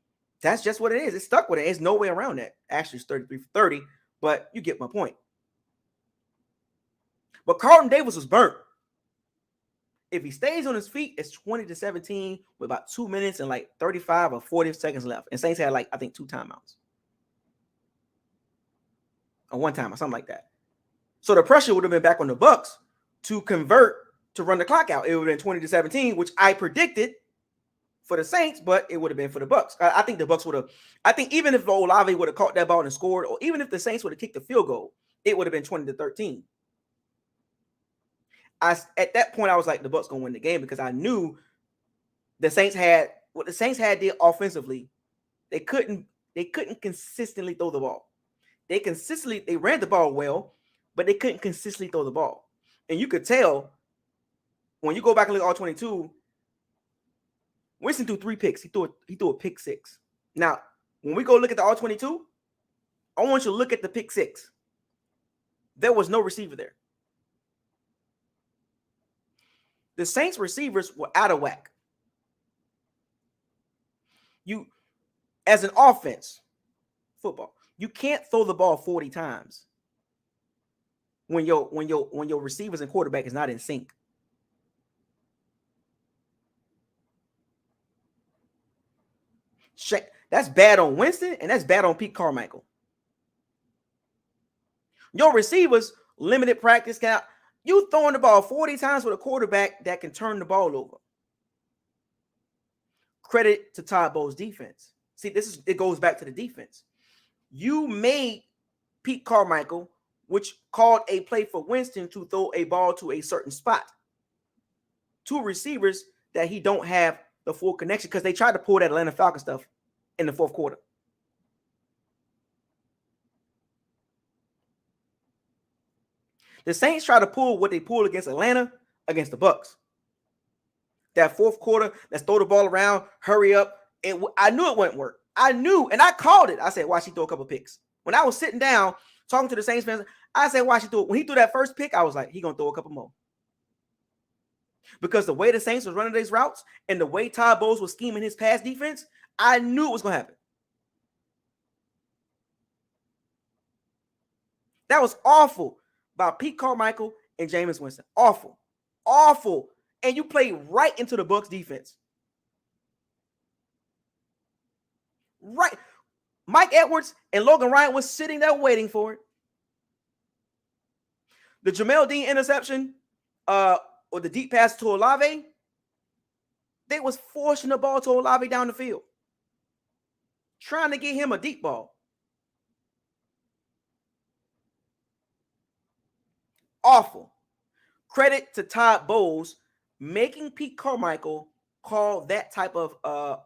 that's just what it is. It's stuck with it. There's no way around that. Actually, it's 33 for 30, but you get my point. But Carlton Davis was burnt. If he stays on his feet, it's 20-17 with about 2 minutes and like 35 or 40 seconds left. And Saints had like, I think, 2 timeouts. Or 1 time or something like that. So the pressure would have been back on the Bucs to convert to run the clock out. It would have been 20-17, which I predicted for the Saints, but it would have been for the Bucs. I think the Bucs would have. I think even if Olave would have caught that ball and scored, or even if the Saints would have kicked the field goal, it would have been 20-13. At that point, I was like, the Bucs gonna win the game, because I knew the Saints had what the Saints had did offensively. They couldn't consistently throw the ball. They ran the ball well, but they couldn't consistently throw the ball. And you could tell when you go back and look at all 22, Winston threw 3 picks. He threw a pick 6. Now, when we go look at the all 22, I want you to look at the pick 6. There was no receiver there. The Saints receivers were out of whack. You, as an offense, football, you can't throw the ball 40 times when your receivers and quarterback is not in sync. That's bad on Winston, and that's bad on Pete Carmichael. Your receivers, limited practice count. You throwing the ball 40 times with a quarterback that can turn the ball over. Credit to Todd Bowles' defense. See, it goes back to the defense. You made Pete Carmichael, which called a play for Winston to throw a ball to a certain spot. 2 receivers that he don't have the full connection, because they tried to pull that Atlanta Falcons stuff in the 4th quarter. The Saints try to pull what they pulled against Atlanta against the Bucs. That 4th quarter, let's throw the ball around, hurry up. I knew it wouldn't work. I knew, and I called it. I said, watch he throw a couple picks. When I was sitting down talking to the Saints fans, I said, watch he throw it. When he threw that first pick, I was like, he going to throw a couple more. Because the way the Saints was running these routes and the way Todd Bowles was scheming his pass defense, I knew it was going to happen. That was awful by Pete Carmichael and Jameis Winston. Awful. Awful. And you play right into the Bucs defense. Right. Mike Edwards and Logan Ryan was sitting there waiting for it. The Jamel Dean interception, or the deep pass to Olave, they was forcing the ball to Olave down the field, trying to get him a deep ball. Awful. Credit to Todd Bowles making Pete Carmichael call that type of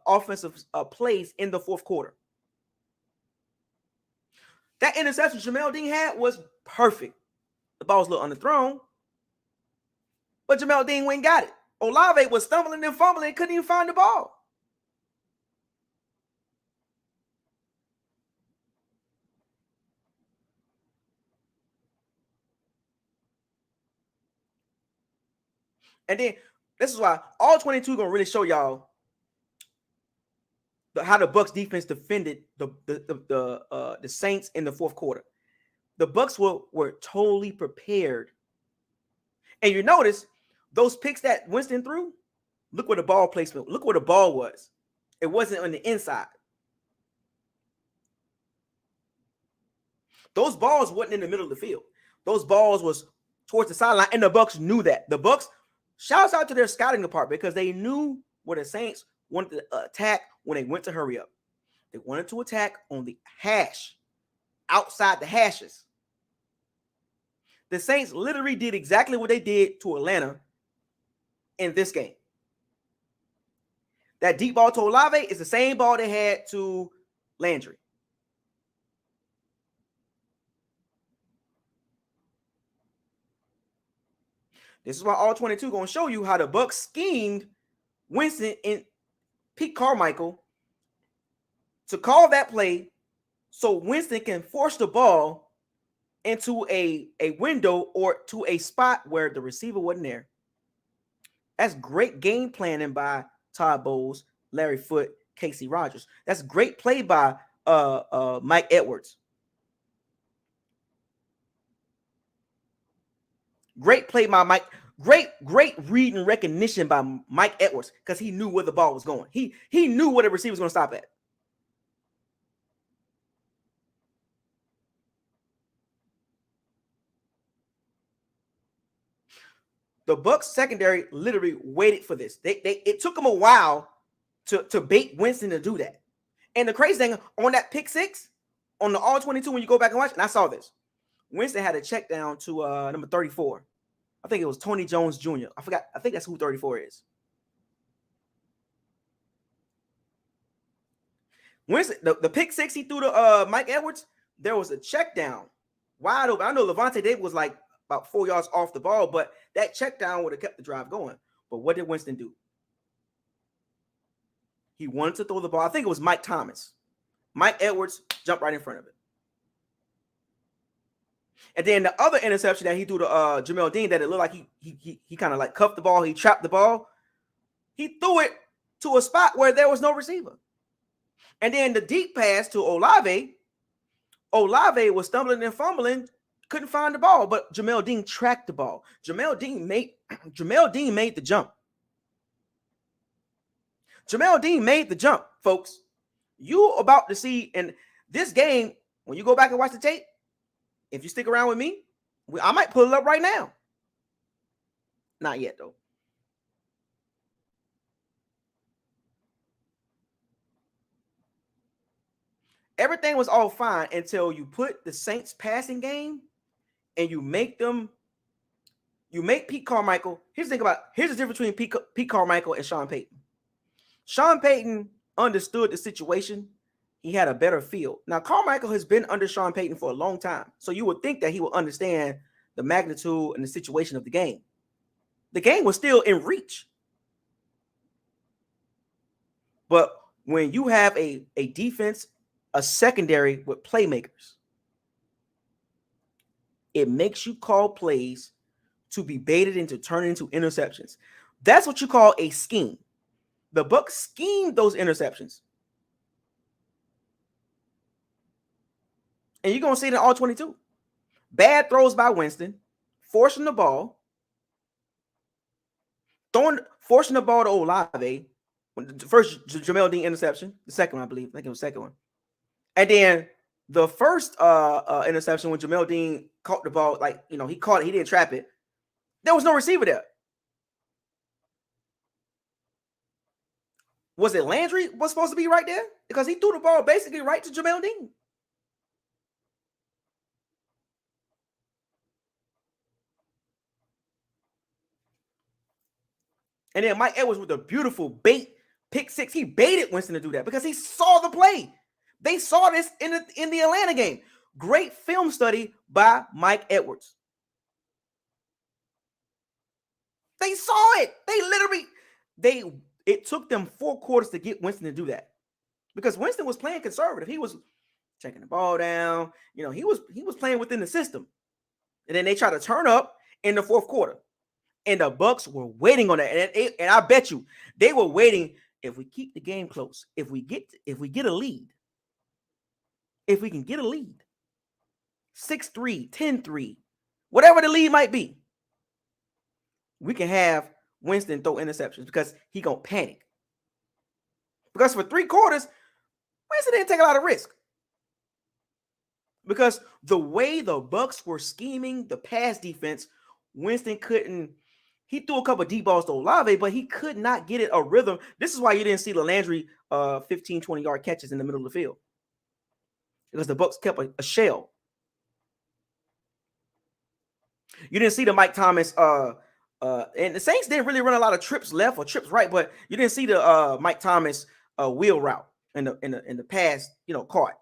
offensive plays in the 4th quarter. That interception Jamel Dean had was perfect. The ball was a little underthrown, but Jamel Dean went and got it. Olave was stumbling and fumbling and couldn't even find the ball. And then this is why all 22 gonna really show y'all how the Bucs defense defended the Saints in the 4th quarter. The Bucs were totally prepared. And you notice those picks that Winston threw, look where the ball placement, look where the ball was. It wasn't on the inside. Those balls wasn't in the middle of the field. Those balls was towards the sideline, and the Bucs knew that. The Bucs, shouts out to their scouting department, because they knew where the Saints wanted to attack when they went to hurry up. They wanted to attack on the hash, outside the hashes. The Saints literally did exactly what they did to Atlanta in this game. That deep ball to Olave is the same ball they had to Landry. This is why all 22 going to show you how the Bucs schemed Winston and Pete Carmichael to call that play so Winston can force the ball into a window or to a spot where the receiver wasn't there. That's great game planning by Todd Bowles, Larry Foote, Casey Rogers. That's great play by Mike Edwards. Great play by Mike. Great read and recognition by Mike Edwards, because he knew where the ball was going. He knew where the receiver was going to stop at. The Bucs secondary literally waited for this. It took them a while to bait Winston to do that. And the crazy thing, on that pick six, on the all 22, when you go back and watch, and I saw this, Winston had a check down to number 34. I think it was Tony Jones Jr. I forgot. I think that's who 34 is. Winston, the pick six he threw to Mike Edwards, there was a check down wide open. I know Levante David was like about 4 yards off the ball, but that check down would have kept the drive going. But what did Winston do? He wanted to throw the ball. I think it was Mike Thomas. Mike Edwards jumped right in front of it. And then the other interception that he threw to Jamel Dean, that it looked like he kind of like cuffed the ball, he trapped the ball. He threw it to a spot where there was no receiver. And then the deep pass to Olave was stumbling and fumbling, couldn't find the ball, but Jamel Dean tracked the ball. Jamel Dean made the jump. Jamel Dean made the jump, folks. You about to see in this game, when you go back and watch the tape, if you stick around with me, I might pull it up right now. Not yet, though. Everything was all fine until you put the Saints passing game and you make Pete Carmichael. Here's the difference between Pete Carmichael and Sean Payton. Sean Payton understood the situation. He had a better feel. Now, Carmichael has been under Sean Payton for a long time, so you would think that he would understand the magnitude and the situation of the game. The game was still in reach. But when you have a defense, a secondary with playmakers, it makes you call plays to be baited into turning into interceptions. That's what you call a scheme. The Bucs schemed those interceptions. And you're going to see it in all 22. Bad throws by Winston, forcing the ball, forcing the ball to Olave. The first Jamel Dean interception, the second one, I believe. I think it was the second one. And then the first interception when Jamel Dean caught the ball, he caught it, he didn't trap it. There was no receiver there. Was it Landry was supposed to be right there? Because he threw the ball basically right to Jamel Dean. And then Mike Edwards with a beautiful bait pick six. He baited Winston to do that because he saw the play. They saw this in the Atlanta game. Great film study by Mike Edwards. They saw it. It took them 4 quarters to get Winston to do that, because Winston was playing conservative. He was checking the ball down. He was playing within the system. And then they tried to turn up in the 4th quarter. And the Bucs were waiting on that. And I bet you they were waiting. If we keep the game close, if we get a lead, if we can get a lead, 6-3, 10-3, whatever the lead might be, we can have Winston throw interceptions because he gonna panic. Because for 3 quarters, Winston didn't take a lot of risk. Because the way the Bucs were scheming the pass defense, Winston couldn't. He threw a couple of deep balls to Olave, but he could not get it a rhythm. This is why you didn't see LaLandry 15, 20-yard catches in the middle of the field. Because the Bucs kept a shell. You didn't see the Mike Thomas, and the Saints didn't really run a lot of trips left or trips right, but you didn't see the Mike Thomas wheel route in the pass, caught.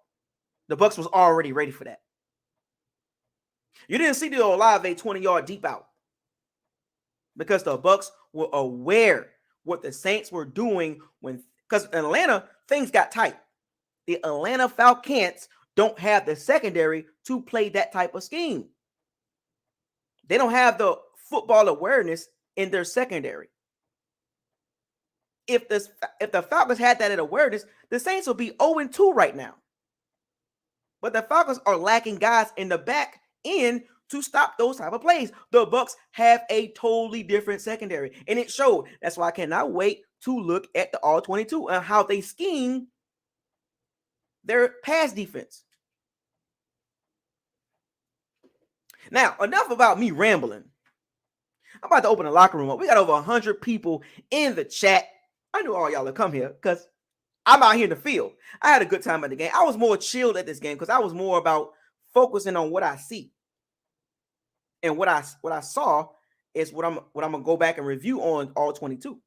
The Bucs was already ready for that. You didn't see the Olave 20-yard deep out because the Bucs were aware what the Saints were doing because in Atlanta, things got tight. The Atlanta Falcons don't have the secondary to play that type of scheme. They don't have the football awareness in their secondary. If the Falcons had that awareness, the Saints will be 0-2 right now. But the Falcons are lacking guys in the back end to stop those type of plays. The Bucs have a totally different secondary, and it showed. That's why I cannot wait to look at the All-22 and how they scheme their pass defense. Now, enough about me rambling. I'm about to open the locker room up. We got over 100 people in the chat. I knew all y'all would come here because I'm out here in the field. I had a good time at the game. I was more chilled at this game because I was more about focusing on what I see. And what I saw is what I'm gonna go back and review on all 22.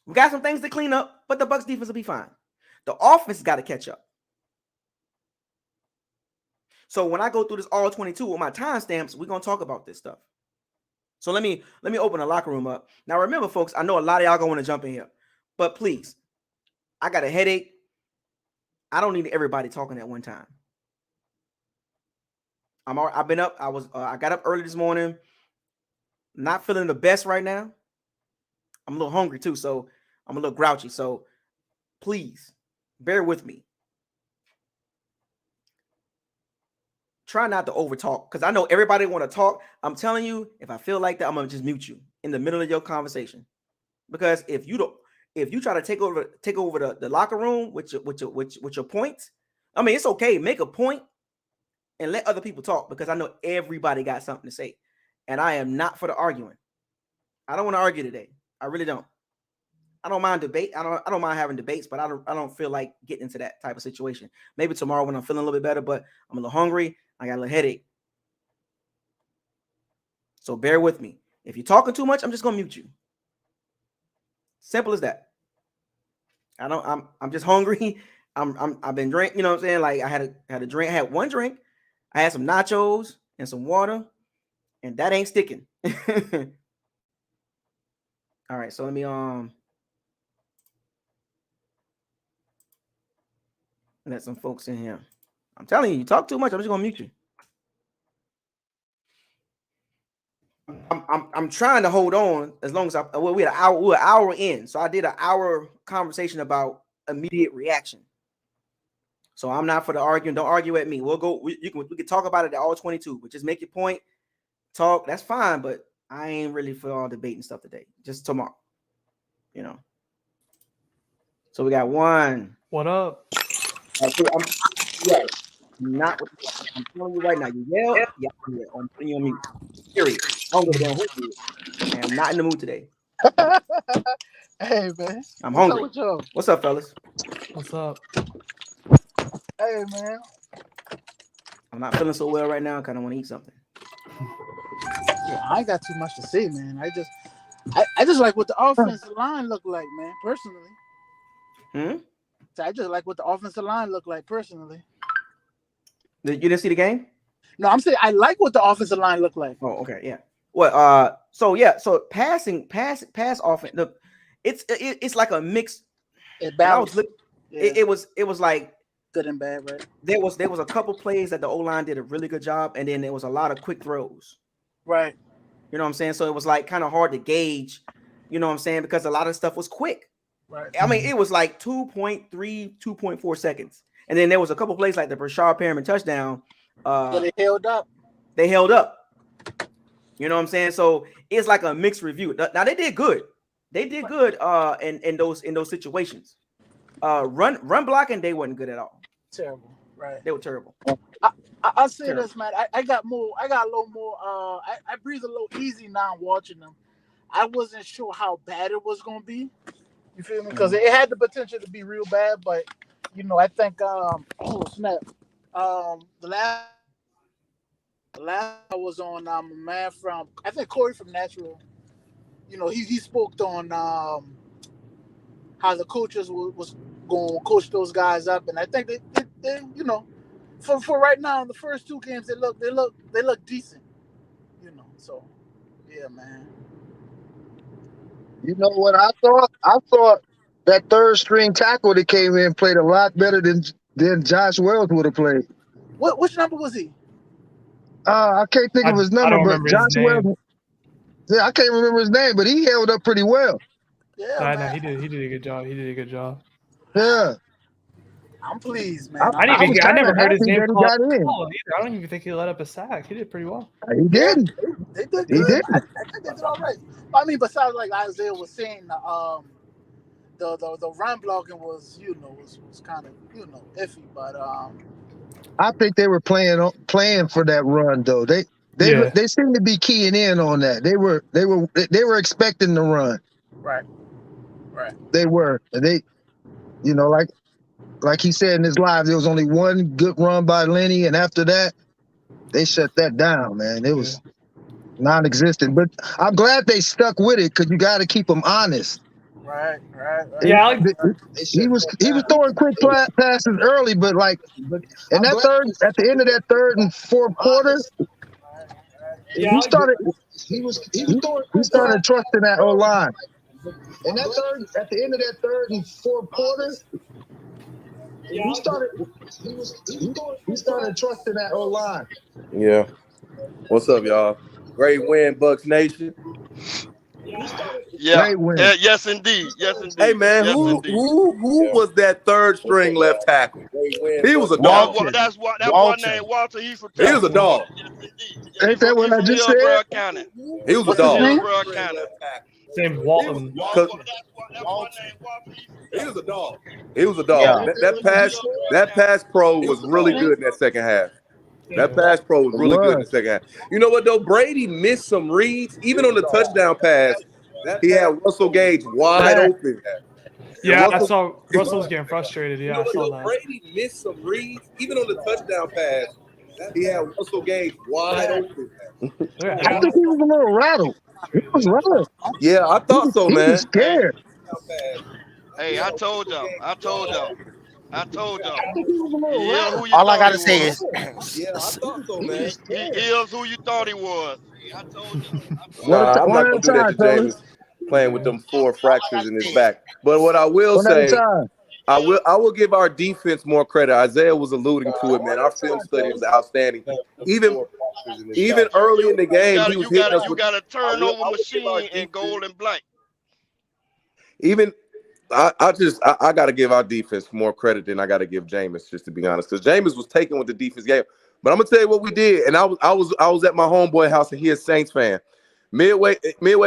We got some things to clean up, but the Bucs defense will be fine. The offense got to catch up. So when I go through this all 22 with my timestamps, we're gonna talk about this stuff. So let me open the locker room up. Now remember, folks, I know a lot of y'all gonna want to jump in here, but please, I got a headache. I don't need everybody talking at one time. I've been up. I got up early this morning. Not feeling the best right now. I'm a little hungry too, so I'm a little grouchy. So please bear with me. Try not to overtalk because I know everybody want to talk. I'm telling you, if I feel like that, I'm gonna just mute you in the middle of your conversation. Because if you try to take over the locker room with your points, I mean, it's okay. Make a point and let other people talk because I know everybody got something to say, and I am not for the arguing. I don't want to argue today. I really don't. I don't mind debate. I don't mind having debates, but I don't feel like getting into that type of situation. Maybe tomorrow when I'm feeling a little bit better, but I'm a little hungry. I got a little headache. So bear with me. If you're talking too much, I'm just gonna mute you. Simple as that. I'm just hungry. I've been drinking, you know what I'm saying? Like I had a drink, I had one drink, I had some nachos and some water, and that ain't sticking. All right, so let me let some folks in here. I'm telling you, you talk too much, I'm just gonna mute you. I'm trying to hold on as long as we're an hour in. So I did an hour conversation about immediate reaction. So I'm not for the arguing. Don't argue at me. We can talk about it at all 22, but just make your point. Talk. That's fine, but I ain't really for all debating stuff today. Just tomorrow. You know. So we got one. What up? I'm telling you right now. You yell. Yeah, I'm putting you on mute. Period. I don't give a damn who you is. I'm not in the mood today. Hey man, I'm hungry. What's up, fellas? What's up? Hey man, I'm not feeling so well right now. I kind of want to eat something. yeah, I ain't got too much to say, man. I just like what the offensive line looked like, man. Personally, So I just like what the offensive line looked like. Personally, you didn't see the game? No, I'm saying I like what the offensive line looked like. Oh, okay, yeah. Well, so pass offense. It's like a mix. It balanced. It was like good and bad, right? There was a couple plays that the O-line did a really good job, and then there was a lot of quick throws. Right. You know what I'm saying? So it was like kind of hard to gauge, you know what I'm saying, because a lot of stuff was quick. Right. I mean, it was like 2.3, 2.4 seconds. And then there was a couple plays like the Brashard Perriman touchdown. But it held up. They held up. You know what I'm saying? So it's like a mixed review. Now they did good. They did good in those situations. Run blocking, they wasn't good at all. Terrible, right? They were terrible. I'll say this, man. I got a little more. I breathe a little easy now watching them. I wasn't sure how bad it was gonna be. You feel me? Because it had the potential to be real bad, but I think oh snap. The last I was on a man from I think Corey from Natural. He spoke on how the coaches was going to coach those guys up, and I think they for right now in the first two games they look decent. So yeah, man. You know what I thought? I thought that third string tackle that came in played a lot better than Josh Wells would have played. Which number was he? I can't think of his number, but Josh Wells. Yeah, I can't remember his name, but he held up pretty well. Yeah, no, he did a good job. He did a good job. Yeah. I'm pleased, man. I never heard his name called either. I don't even think he let up a sack. He did pretty well. He did. They did good. He did. I think they did all right. I mean, besides like Isaiah was saying, the run blocking was kind of iffy, but I think they were playing for that run though. They seemed to be keying in on that. They were expecting the run. Right. They were. They, like he said in his live, there was only one good run by Lenny, and after that, they shut that down, man. It was non-existent. But I'm glad they stuck with it because you got to keep them honest. Right. Yeah, he was throwing quick passes early, but like at the end of that third and fourth quarter, he started trusting that O-line. And at the end of that third and fourth quarter, he started trusting that O-line. Yeah. What's up, y'all? Great win, Bucs Nation. Yeah. Great win. Yes, indeed. Hey, man, who was that third string left tackle? He was a dog. That's one name, Walter. He's from Texas. He was a dog. Ain't that what I just said? County. He was a dog. Hillsborough County. Same Walton. He was a dog. He was a dog. Yeah. That pass pro was really good in that second half. That pass pro was really good in the second half. You know what though? Brady missed some reads, even on the touchdown pass. He had Russell Gage wide open. Yeah, I saw Russell was getting frustrated. Yeah, I saw that. Brady missed some reads, even on the touchdown pass. He had Russell Gage wide open. I think he was a little rattled. He was rattled. Yeah, I thought so, man. He was scared. Hey, I told y'all. All I gotta say is, Yeah, I thought so, man. He is who you thought he was. I told you. Nah, I'm not gonna do that to James playing with them 4 fractures in his back. But what I will say, I will give our defense more credit. Isaiah was alluding to it, man. Our film study was outstanding. Even early in the game, he was hitting us. You got a turnover machine in gold and black. I got to give our defense more credit than I got to give Jameis, just to be honest, because Jameis was taking what the defense gave. But I'm gonna tell you what we did, and I was at my homeboy house, and he is a Saints fan. Midway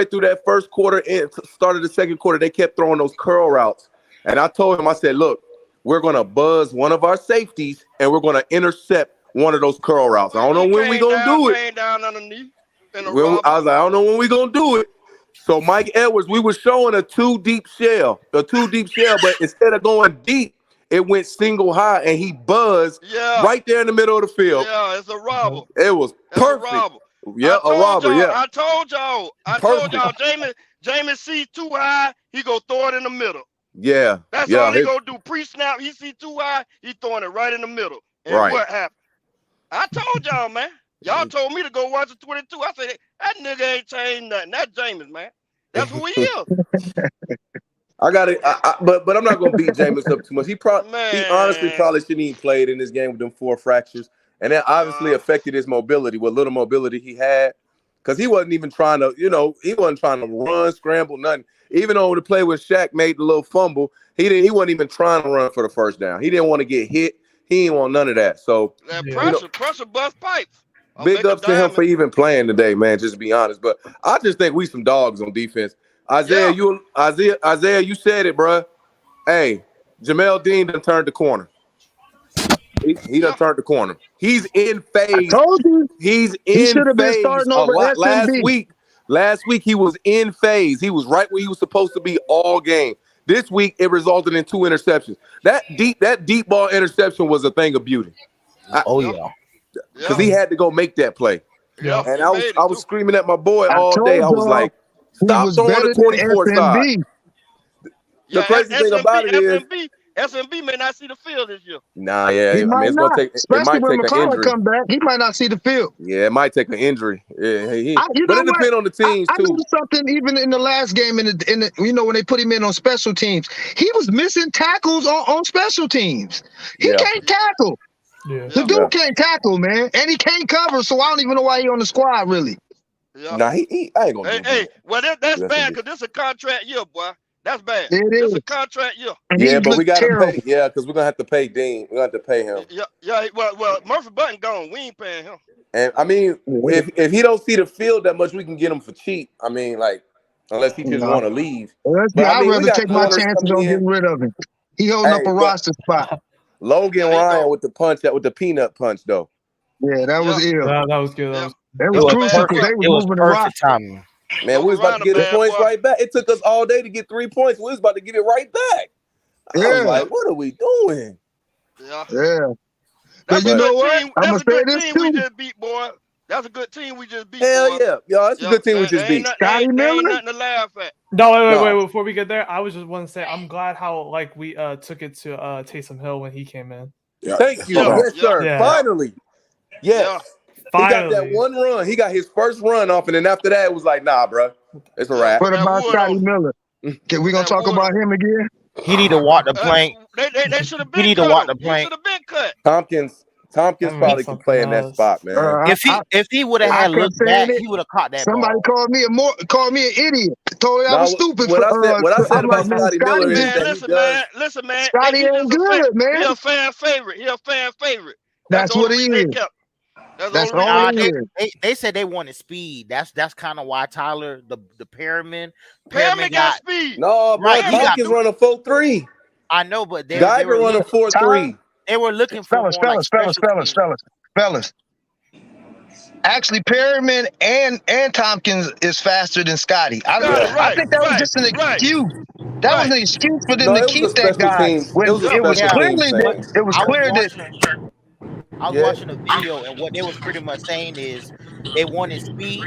through that first quarter and started the second quarter, they kept throwing those curl routes, and I told him, I said, look, we're gonna buzz one of our safeties, and we're gonna intercept one of those curl routes. I don't know when we gonna do it. Down underneath. I was like, I don't know when we gonna do it. So Mike Edwards, we were showing a two deep shell, but instead of going deep, it went single high, and he buzzed right there in the middle of the field. Yeah, it's a robber. It was perfect. Yeah, a robber. Yeah, I told y'all. Jameis see too high, he go throw it in the middle. Yeah, that's all he gonna do. Pre-snap, he see too high, he throwing it right in the middle. And what happened? I told y'all, man. Y'all told me to go watch the 22. I said that nigga ain't changed nothing. That's Jameis, man. That's who he is. I got it, but I'm not gonna beat Jameis up too much. He honestly probably shouldn't even played in this game with them 4 fractures, and that obviously affected his mobility. What little mobility he had, because he wasn't even trying to, he wasn't trying to run, scramble, nothing. Even though the play with Shaq made the little fumble, he wasn't even trying to run for the first down. He didn't want to get hit. He ain't want none of that. So that pressure bust pipes. Big ups to him for even playing today, man. Just to be honest, but I just think we some dogs on defense. Isaiah, you said it, bro. Hey, Jamel Dean done turned the corner. He done turned the corner. He's in phase. I told you. He's He in should have been phase starting a over lot. SMB. Last week he was in phase. He was right where he was supposed to be all game. This week it resulted in 2 interceptions. That deep ball interception was a thing of beauty. Because he had to go make that play. Yeah, and I was screaming at my boy all day. I was like, stop throwing the 24 side. The crazy thing about it is SMB may not see the field this year. Nah, yeah. He might it's not. gonna take, especially when McCullough come back, he might not see the field. Yeah, it might take an injury. Yeah, but it depends on the teams too. I knew something even in the last game in the when they put him in on special teams. He was missing tackles on special teams. He can't tackle. Yeah. The dude can't tackle, man, and he can't cover. So I don't even know why he on the squad really. Yeah. Nah, I ain't gonna. Well, that's bad because this is a contract year, boy. That's bad. It's a contract year. Yeah, but we gotta pay. Yeah, because we're gonna have to pay Dean. We're gonna have to pay him. Yeah. Well, Murphy Button gone. We ain't paying him. And I mean, if he don't see the field that much, we can get him for cheap. I mean, like, unless he just want to leave. I'd rather take my chances on getting rid of him. He holding up a roster spot. Logan Ryan with the peanut punch though. Yeah, that was ill. That was good. That was crucial because they were moving the rock. Man, we was about to get the points right back. It took us all day to get 3 points. We was about to get it right back. I was like, what are we doing? Yeah. But you know what? I'm going to say this too. We just beat, boy. That's a good team we just beat. Hell yeah. Yo, that's a good team we just beat. Scotty Miller? Ain't nothing to laugh at. No, wait. Before we get there, I was just want to say I'm glad how we took it to Taysom Hill when he came in. Thank you. Yes, sir. Yeah. Finally. Yes. He got that one run. He got his first run off, and then after that, it was like, nah, bro. It's a wrap. What about Scotty Miller? Can we going to talk about him again? He need to walk the plank. They should have been He need to walk the plank. He should have been cut. Tompkins probably can play in that spot, man. If he would have had looked back, he would have caught that Somebody ball. called me an idiot. Told me I was stupid. What I said about Scotty Miller is that listen, man. Scotty ain't good, man. He a fan favorite. That's what he is. That's all he is. They said they wanted speed. That's kind of why Tyler, the Perriman got speed. No, bro, Tompkins running 4.3. I know, but they were running 4.3. They were looking for fellas. Actually, Perriman and Tompkins is faster than Scotty. I think that was just an excuse. That was an excuse for them to keep that guy. It was clear that. I was watching a video, and what they was pretty much saying is they wanted speed.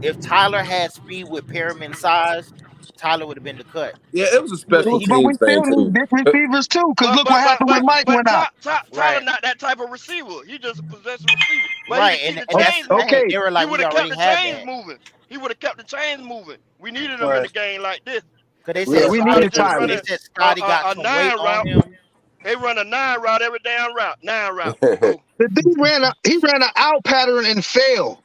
If Tyler had speed with Perriman's size, Tyler would have been the cut. Yeah, it was a special team But we thing still need big receivers too, because look what happened when Mike went out. Tyler not that type of receiver. He just a possession receiver. But right, and that's okay. They were like, he would have kept the chains moving. He would have kept the chains moving. We needed him in a game like this. Because they said we needed Tyler. They said Scotty got some weight on him. They run a 9 route every damn route. 9 route. The dude ran an out pattern and failed.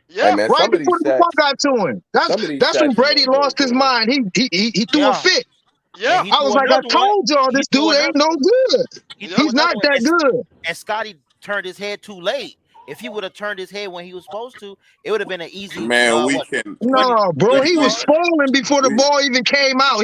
Yeah, man, right before the ball got to him. That's when Brady lost his mind. He threw a fit. Yeah, I was like, I told y'all this dude ain't no good. He's not that good. And Scotty turned his head too late. If he would have turned his head when he was supposed to, it would have been an easy. No, bro, he was falling before the ball even came out.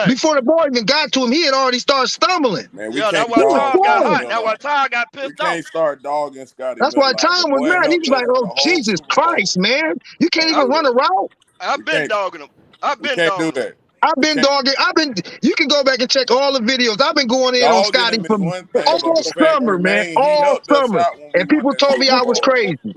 Before the ball even got to him, he had already started stumbling. Man, that's why Tom got hot. That's why Tom got pissed off. We can't start dogging Scotty. That's why Tom was mad. He was like, "Oh Jesus Christ, man! You can't even run a route." I've been dogging him. Can't do that. I've been dogging. You can go back and check all the videos. I've been going in on Scotty from all summer, man. All summer. And people told me I was crazy.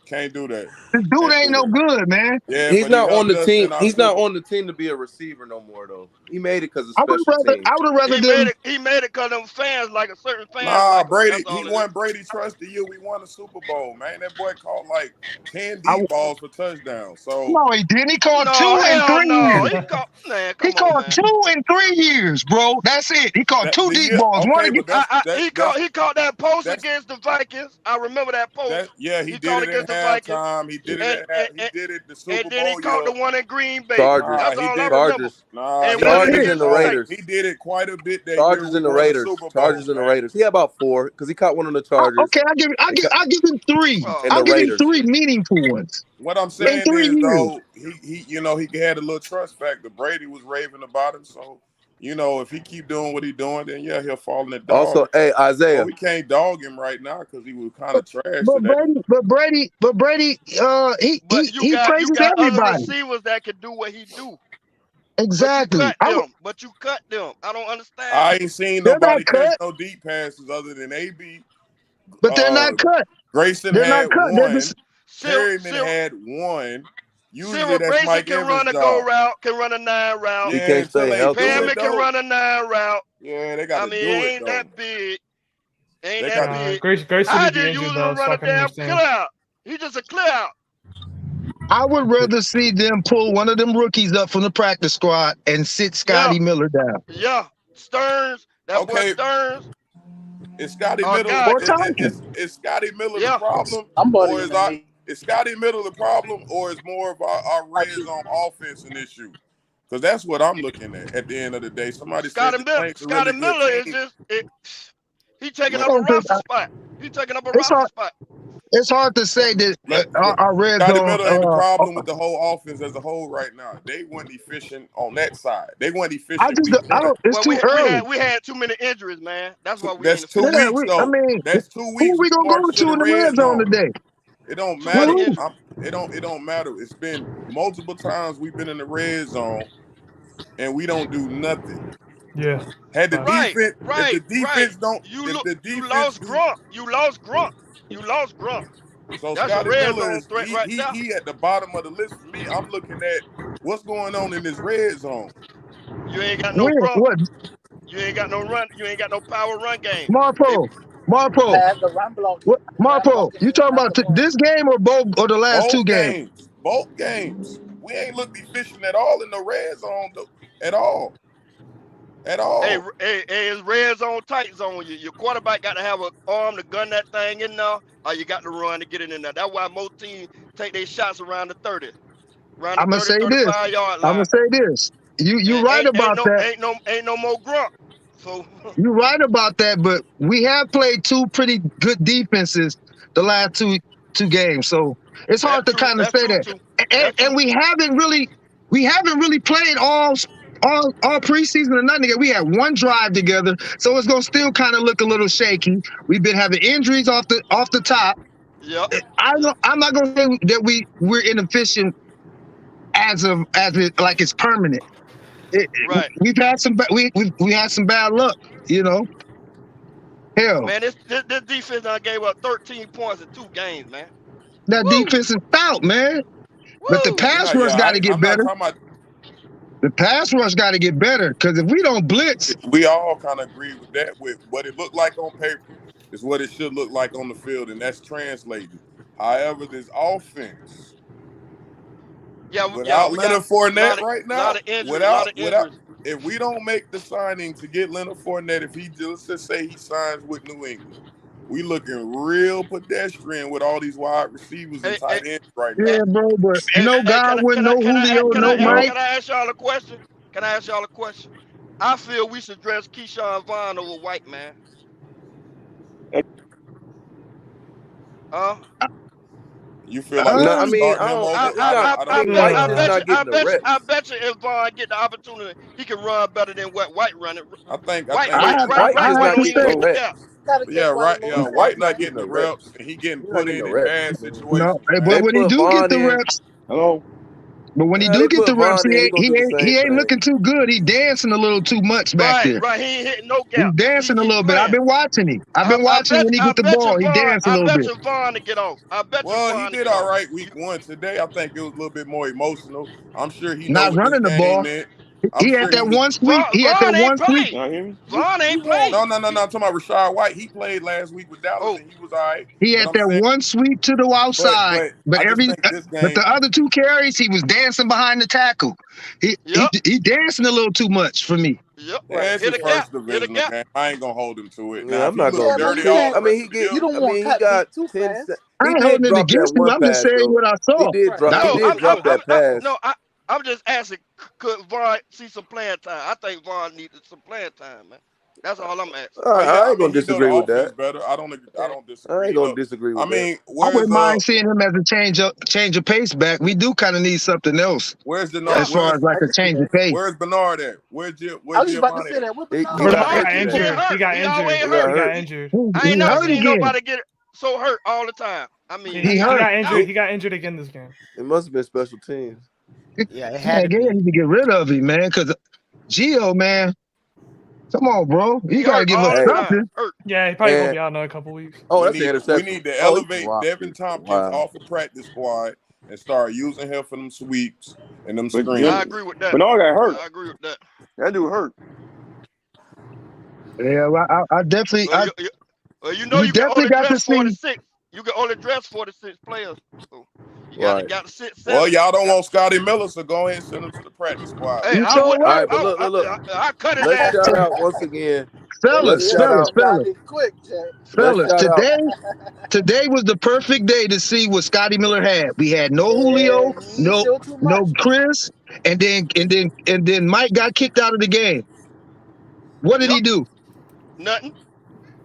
Can't do that. This dude ain't no good, man. Yeah, he's not on the team. He's not on the team to be a receiver no more, though. He made it because of special teams. I would have rather he made it because them fans, like a certain fan. Nah, Brady. He won. Brady trusted you. We won a Super Bowl, man. That boy caught like 10 deep balls for touchdowns. So no, he didn't. He caught 2 in 3 years. He caught 2 in 3 years, bro. That's it. He caught 2 deep balls. He caught that post against the Vikings. I remember that post. He did it against Vikings. halftime. He did it he did it the Super And then Bowl. he caught the one in Green Bay. Chargers. That's He all did I it. remember. Chargers. And Chargers and the Raiders. He did it quite a bit that year. Chargers We and the won Raiders. Super Bowl, Chargers and the Raiders. He had about 4 because he caught one on the Chargers. Okay, I'll give him 3. And I'll the give him Raiders. 3 meaningful ones. What I'm In saying 3 is, years. though, he had a little trust factor. Brady was raving about him, so if he keep doing what he's doing, then yeah, he'll fall in the dog. Also, hey, Isaiah. But we can't dog him right now because he was kind of trash. But Brady, he praises you got everybody. other receivers that can do what he do. Exactly. But you cut them. I don't understand. I ain't seen nobody catch no deep passes other than AB. But they're not cut. Grayson they're had not cut. one. Perryman had one. Usually that's Mike can Evans' run a job. go route, can run a 9 route. He can't stay healthy. Perryman can run a 9 route. Yeah, they got to do it. Ain't that big. Ain't that big. Grayson I would be just use injured him though, to so run I a can damn understand. clear out. He just a clear out. I would rather see them pull one of them rookies up from the practice squad and sit Scotty Miller down. Yeah, Stearns. That boy Stearns. Is Scotty Miller? Is Scotty Miller the problem? Is Scotty Miller the problem, or is more of our red zone offense an issue? Because that's what I'm looking at the end of the day. Somebody Scotty said Miller, Miller is just he taking up a roster spot. He taking up a roster spot. It's hard to say that our red zone. Scotty Miller ain't the problem with the whole offense as a whole right now. They weren't efficient on that side. They weren't efficient. It's too early. We had too many injuries, man. That's why we. That's 2 weeks though. That's 2 weeks. Who we gonna go to in the red zone today? It don't matter. It don't matter. It's been multiple times we've been in the red zone and we don't do nothing. Yeah. Had the defense, if the defense don't, you lost Grunt. You lost Grunt. So that's Scotty Miller is he at the bottom of the list for me. I'm looking at what's going on in this red zone. You ain't got no Grunt. You ain't got no run. You ain't got no power run game. Marpo, you talking about this game or the last 2 games? Both games. We ain't looked efficient at all in the red zone though. At all. Hey, it's red zone, tight zone. Your quarterback got to have an arm to gun that thing in there, or you got to run to get it in there. That's why most teams take their shots around the 30. I'm gonna say this. Yard line. I'm gonna say this. You right about that. Ain't no more Grunt. So you're right about that, but we have played 2 pretty good defenses the last two games, so it's hard to kind of say that. And we haven't really played all preseason or nothing. We had 1 drive together, so it's gonna still kind of look a little shaky. We've been having injuries off the top. Yep. I'm not gonna say that we're inefficient as it's permanent. Right. We've had some we had some bad luck, Hell. Man, this defense now gave up 13 points in 2 games, man. That defense is stout, man. But the pass rush got to get better. The pass rush got to get better because if we don't blitz, we all kind of agree with that. With what it looked like on paper is what it should look like on the field, and that's translated. However, this offense, without Leonard Fournette right now, without if we don't make the signing to get Leonard Fournette, if he just say he signs with New England, we looking real pedestrian with all these wide receivers and tight ends right now. Yeah, bro, but no Godwin, no Julio, no Mike. Can I ask y'all a question? I feel we should dress Keyshawn Vaughn over White, man. You feel like I bet you if Vaughn get the opportunity, he can run better than what White running. I think White White not getting the reps, and he getting put in bad situations. No, but when he do get the reps, but when he do get the reps, he ain't looking too good. He dancing a little too much back there. Right, he ain't hitting no gap. He's dancing a little bit. I've been watching him. When he get the ball, he dancing a little bit. I bet you Vaughn to get off. He did all right week 1. Today, I think it was a little bit more emotional. I'm sure he not running the ball. He had that one sweep. He had that one sweep. Vaughn ain't playing. No. I'm talking about Rashad White. He played last week with Dallas, and he was all right. He had that one sweep to the outside, but the other two carries, he was dancing behind the tackle. He dancing a little too much for me. Yep. Yeah, it's his first divisional game. I ain't gonna hold him to it. Yeah, now, I'm not gonna. Dirty I mean, he got 10. I ain't holding it against him. I'm just saying what I saw. He did drop that pass. No, I'm just asking, could Vaughn see some playing time? I think Vaughn needed some playing time, man. That's all I'm asking. I ain't gonna disagree with that. Better. I don't disagree. I ain't gonna disagree with that. I mean, I wouldn't mind seeing him as a change of pace back. We do kind of need something else. Where's the as far as like a change of pace? Where's Bernard at? Where's I was about to say that. He got injured. I ain't never seen nobody get so hurt all the time. I mean, he got injured. He got injured again this game. It must have been special teams. Yeah, it had to get rid of him, man. Because Gio, man, come on, bro, you gotta give us something. Yeah, he probably gonna be out in a couple weeks. Oh, that's an interception. We need to elevate Devin Tompkins off the practice squad and start using him for them sweeps and them screens. I agree with that. Bernard got hurt. I agree with that. That dude hurt. Yeah, well, I definitely. You know, you definitely got to see. 46. You can only dress 46 players. So you got to sit 7. Well, y'all don't want Scotty Miller, so go ahead and send him to the practice squad. Hey, all right, but look. I cut it Let's shout out once again. Fellas, today was the perfect day to see what Scotty Miller had. We had no Julio, no Chris, and then Mike got kicked out of the game. What did he do? Nothing.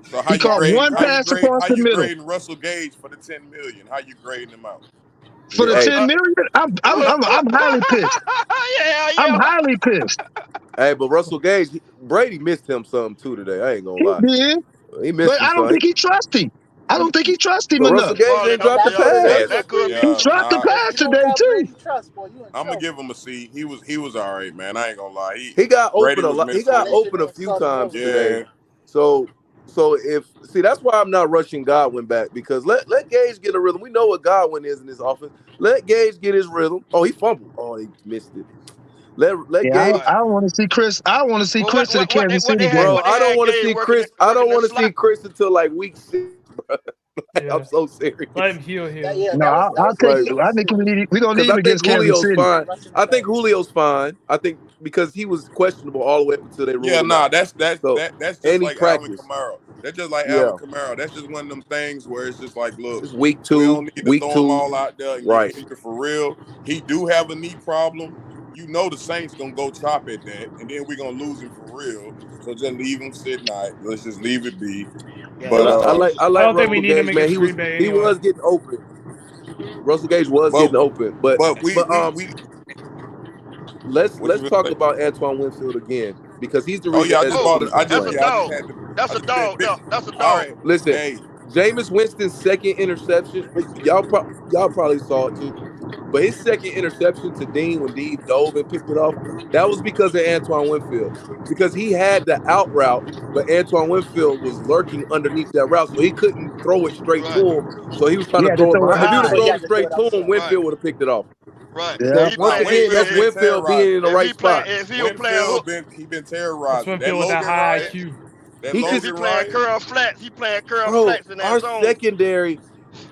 So he caught one pass across the middle. How you grading Russell Gage for the $10 million? How you grading him out? For the $10 million, I'm highly pissed. I'm highly pissed. Hey, but Russell Gage, Brady missed him something too today. I ain't gonna lie. He did. He missed him. But I don't think he trusts him. I don't think he trusts him enough. Russell Gage didn't drop the pass. He dropped the pass today too. I'm gonna give him a C. He was all right, man. I ain't gonna lie. He got open a lot. He got open a few times today. So that's why I'm not rushing Godwin back, because let Gage get a rhythm. We know what Godwin is in this offense. Let Gage get his rhythm. Oh, he fumbled. Oh, he missed it. Let Gage. I want to see Chris. I want to see Chris in the Kansas City game. Bro, I don't want to see Chris. I don't want to see Chris until like week 6, bro. I'm so serious. Let him heal here. I'll take it. I think we don't need him against Kansas City. I think Julio's fine. I think because he was questionable all the way up until they ruled him out. That's just like Alvin Kamara. That's just like Alvin Kamara. That's just one of them things where it's just like, look, it's week 2. We don't need to throw him all out there. Right. For real, he do have a knee problem. You know the Saints gonna go chop at that, and then we're gonna lose him for real. So just leave him sitting out. Let's just leave it be. Yeah, but I like I don't think we need Gage, him man. He was getting open. Russell Gage was getting open, but let's talk about Antoine Winfield again, because he's the reason. That's a dog. All right, listen, Jameis Winston's second interception. Y'all probably saw it too. But his second interception to Dean, when Dean dove and picked it off, that was because of Antoine Winfield. Because he had the out route, but Antoine Winfield was lurking underneath that route, so he couldn't throw it straight to him. So he was trying to throw it behind. If he would have thrown it straight to him, Winfield would have picked it off. Right. Yeah. That's Winfield being in the right spot. If he was playing, he been terrorized. Winfield with that high IQ. He playing curl flats. He playing curl flats in that zone. Our secondary.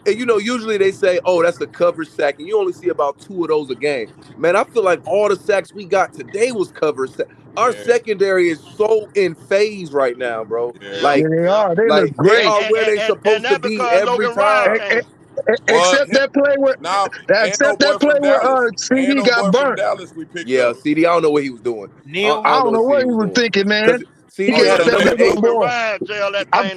And usually they say, "Oh, that's a coverage sack," and you only see about 2 of those a game. Man, I feel like all the sacks we got today was coverage sack. Our secondary is so in phase right now, bro. Yeah. Like they are. They look great. They are where they supposed to be every time. Except that play where CD got burnt. Yeah, CD. I don't know what he was doing. I don't know what he was thinking, man. CD had that thing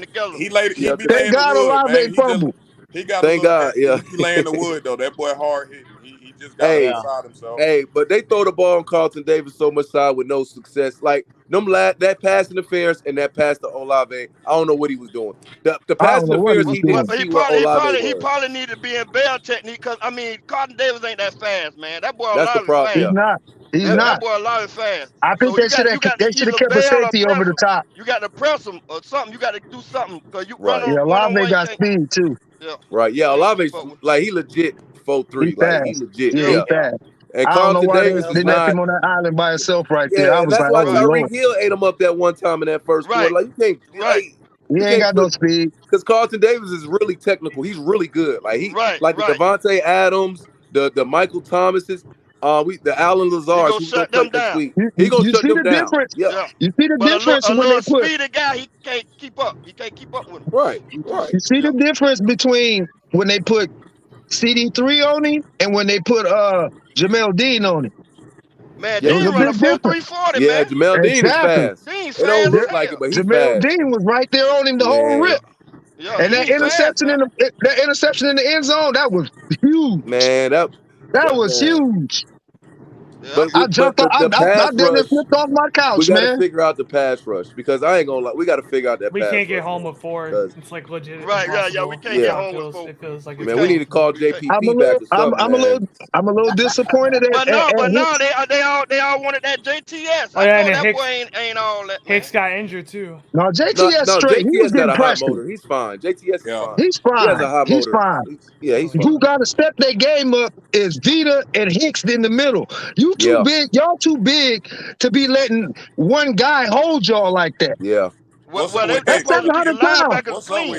together. Thank God Olave fumbled. He got Thank God, He laying the wood though. That boy hard hit. He just got inside himself. Hey, but they throw the ball on Carlton Davis so much side with no success. Like that pass interference and that pass to Olave, I don't know what he was doing. The pass interference he didn't see what Olave was. He probably need to be in bail technique, because Carlton Davis ain't that fast, man. That boy That's Olave the problem. fast. He's not. He's not. That boy Olave fast. I think they should have kept a safety over the top. You got to press him or something. You got to do something, because you run on. Yeah, Olave got speed too. Yeah. Right. Yeah, Olave's like he legit 4'3". Like he legit. Yeah. And I don't know Carlton why Davis they is left not. him on that island by himself right there. I Yeah, and was that's like, why oh Tyreek Lord, Hill ate him up that one time in that first quarter. Like he you ain't can't got no put speed. because Carlton Davis is really technical. He's really good. Like the Devontae Adams, the Michael Thomases, the Allen Lazards who we gonna play next week. He gonna You shut see them the down. difference? Yeah. You see the But difference a when they little put. speedy guy, he can't keep up. He can't keep up with him. Right. You see the difference between when they put CD3 on him and when they put Jamel Dean on him. Man, There was Dean a run a big difference. 4.340, Yeah, man. Jamel Dean is Exactly. fast. Dean It don't fast look as like it, hell. but he's Jamel fast. Dean was right there on him the whole Man. rip. Yeah, And that Dean fast, interception in the end zone, that was huge. Man, that was huge. Yeah, But I jumped off. I the pass did rush, flipped off my couch, we got to man. figure out the pass rush because I ain't gonna lie, we got to figure out that We pass can't get rush, home man, with 4. because- It's like legit Right, impossible. we can't get home with 4. It feels like Man, we need to call JPP back or something, I'm a little disappointed at But no, Hicks. they all wanted that JTS. Oh, yeah, I and told that Hicks, boy ain't all that, man. Hicks got injured too. No, JTS straight. He was JTS got getting a hot pressure. motor. He's fine. JTS is fine. He's He has fine. a hot He's motor. fine. He's fine. Who got to step their game up is Vita and Hicks in the middle. You too big. Y'all too big to be letting one guy hold y'all like that. Yeah. Well, they supposed to keep the linebackers clean.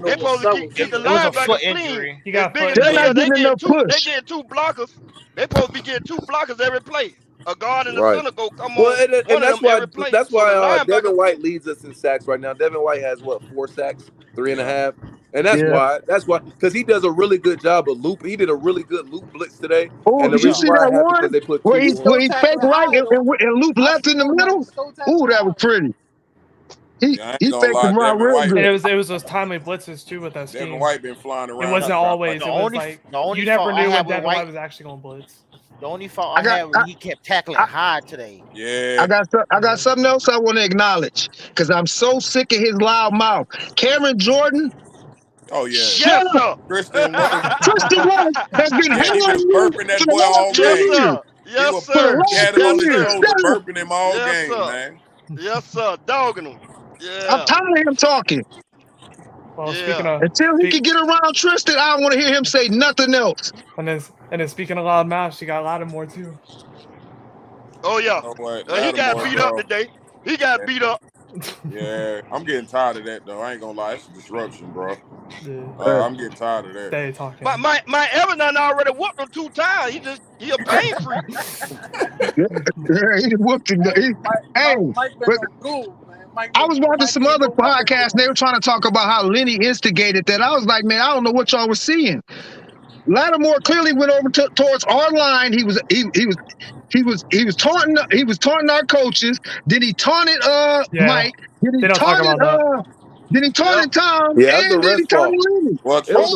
They supposed to keep the linebackers clean. He got Big foot as They're Vita, not getting enough push. they get 2 blockers. They supposed to be getting 2 blockers every play. A guard and a Right. center go come Well, on and one of that's them why every play. So the Devin linebackers, White leads us in sacks right now. Devin White has 4 sacks, 3.5, and that's why because he does a really good job of loop. He did a really good loop blitz today. Oh, And the did you reason see why that it happened one because they put where 2 he on. faked right and looped left in the middle? Ooh, that was pretty. He faked him right real good. And it was those timely blitzes too with that scheme. Devin White been flying around. It wasn't always. It was like you never knew when Devin White was actually going to blitz. The only fault I had was he kept tackling high today. Yeah. I got something else I want to acknowledge because I'm so sick of his loud mouth. Cameron Jordan. Oh yeah. Shut up. Tristan Wirfs. Tristan Wirfs has been he been burping that boy all game. Yes, sir. He had him on his shoulder, burping him all game, sir. man. Yes, sir. Dogging him. Yeah. I'm tired of him talking. Well, speaking of until he can get around Tristan, I don't want to hear him say nothing else. And then speaking of loud mouth, she got Lattimore too. Oh yeah. He got beat up today. He got beat up. Yeah, I'm getting tired of that though. I ain't gonna lie, it's a disruption, bro. I'm getting tired of that. Stay talking. My Evan already whooped him 2 times. He a pain freak. Yeah, he whooped him. Hey, I was watching some other podcasts and they were trying to talk about how Lenny instigated that. I was like, man, I don't know what y'all was seeing. Lattimore clearly went over towards our line. He was taunting our coaches. Then he taunted Mike. Then he taunted Tom. Yeah, and then he taunted Lenny. Well, truth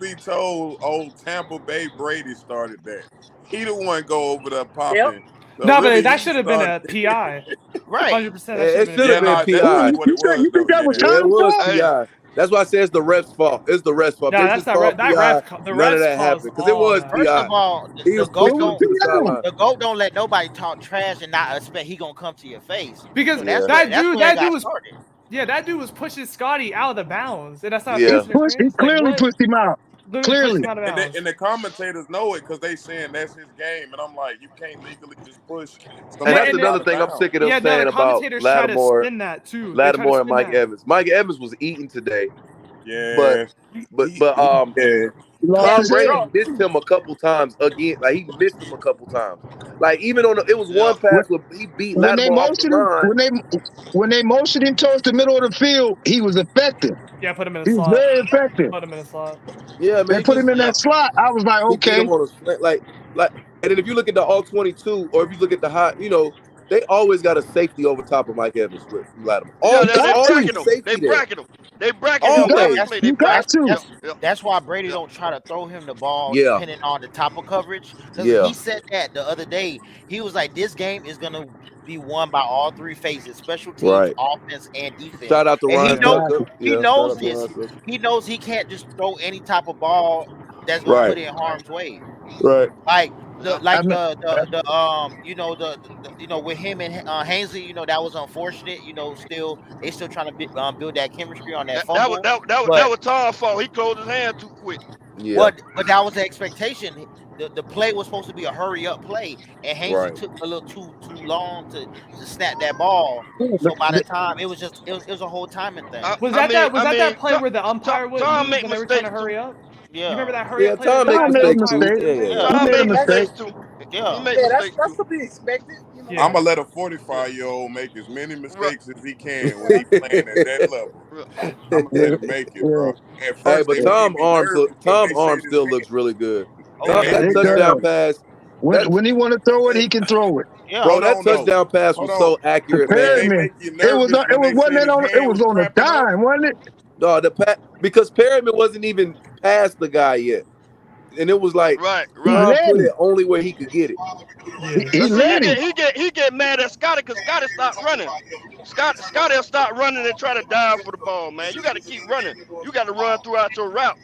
be told, old Tampa Bay Brady started that. He the one go over there popping. So no, really, but that should have been a PI. Right. 100%. It should have been PI. You think that was time? It was PI. That's why I say it's the ref's fault. It's the ref's fault. No, that's not right. That ref. None of that happened because it was PI. First of all, the GOAT don't let nobody talk trash and not expect he gonna come to your face. Because So that dude was. Yeah, that dude was pushing Scotty out of the bounds, and that's not. He clearly pushed him out. Clearly. And the commentators know it because they saying that's his game, and I'm like, you can't legally just push. And that's another thing I'm sick of them saying about Lattimore, Lattimore and Mike Evans. Mike Evans was eating today. Yeah, but Tom Brady missed him a couple times again. Like he missed him a couple times. Like even on it was one pass where he beat Lattimore off the line. When they motioned him towards the middle of the field, he was effective. Yeah, put him in the slot. He was very effective. Put him in a slot. Yeah, man. They put him in that slot. I was like, okay. And then if you look at the all 22, or if you look at the high, they always got a safety over top of Mike Evans with Lattimore. They bracket him. That's why Brady don't try to throw him the ball depending on the type of coverage. He said that the other day. He was like, this game is going to be won by all 3 phases, special teams, offense, and defense. Shout out to Ryan. He knows this. He knows he can't just throw any type of ball that's going to put it in harm's way. Right. Like with him and Hainsley, that was unfortunate. They still trying to build that chemistry on that fumble. That was Tom's fault. He closed his hand too quick. Yeah. But that was the expectation. the play was supposed to be a hurry up play, and Hainsey took a little too long to snap that ball. So by the time it was a whole timing thing. Was that play where the umpire would move when they were trying to hurry up? Yeah. You remember that hurry up play? Tom made mistakes too. He made mistakes too. Yeah. That's to be expected. You know? I'm gonna let a 45-year-old make as many mistakes as he can when he playing at that level. I'm gonna let him make it, bro. At first, but Tom arm still looks really good. That touchdown pass. When he want to throw it, he can throw it. Yeah, bro, that touchdown pass was so accurate, man. It was on a dime, wasn't it? No, because Perryman wasn't even past the guy yet. And it was like right. Tom put it only where he could get it. He get mad at Scotty because Scotty stopped running. Scotty will stop running and try to dive for the ball, man. You got to keep running. You got to run throughout your route.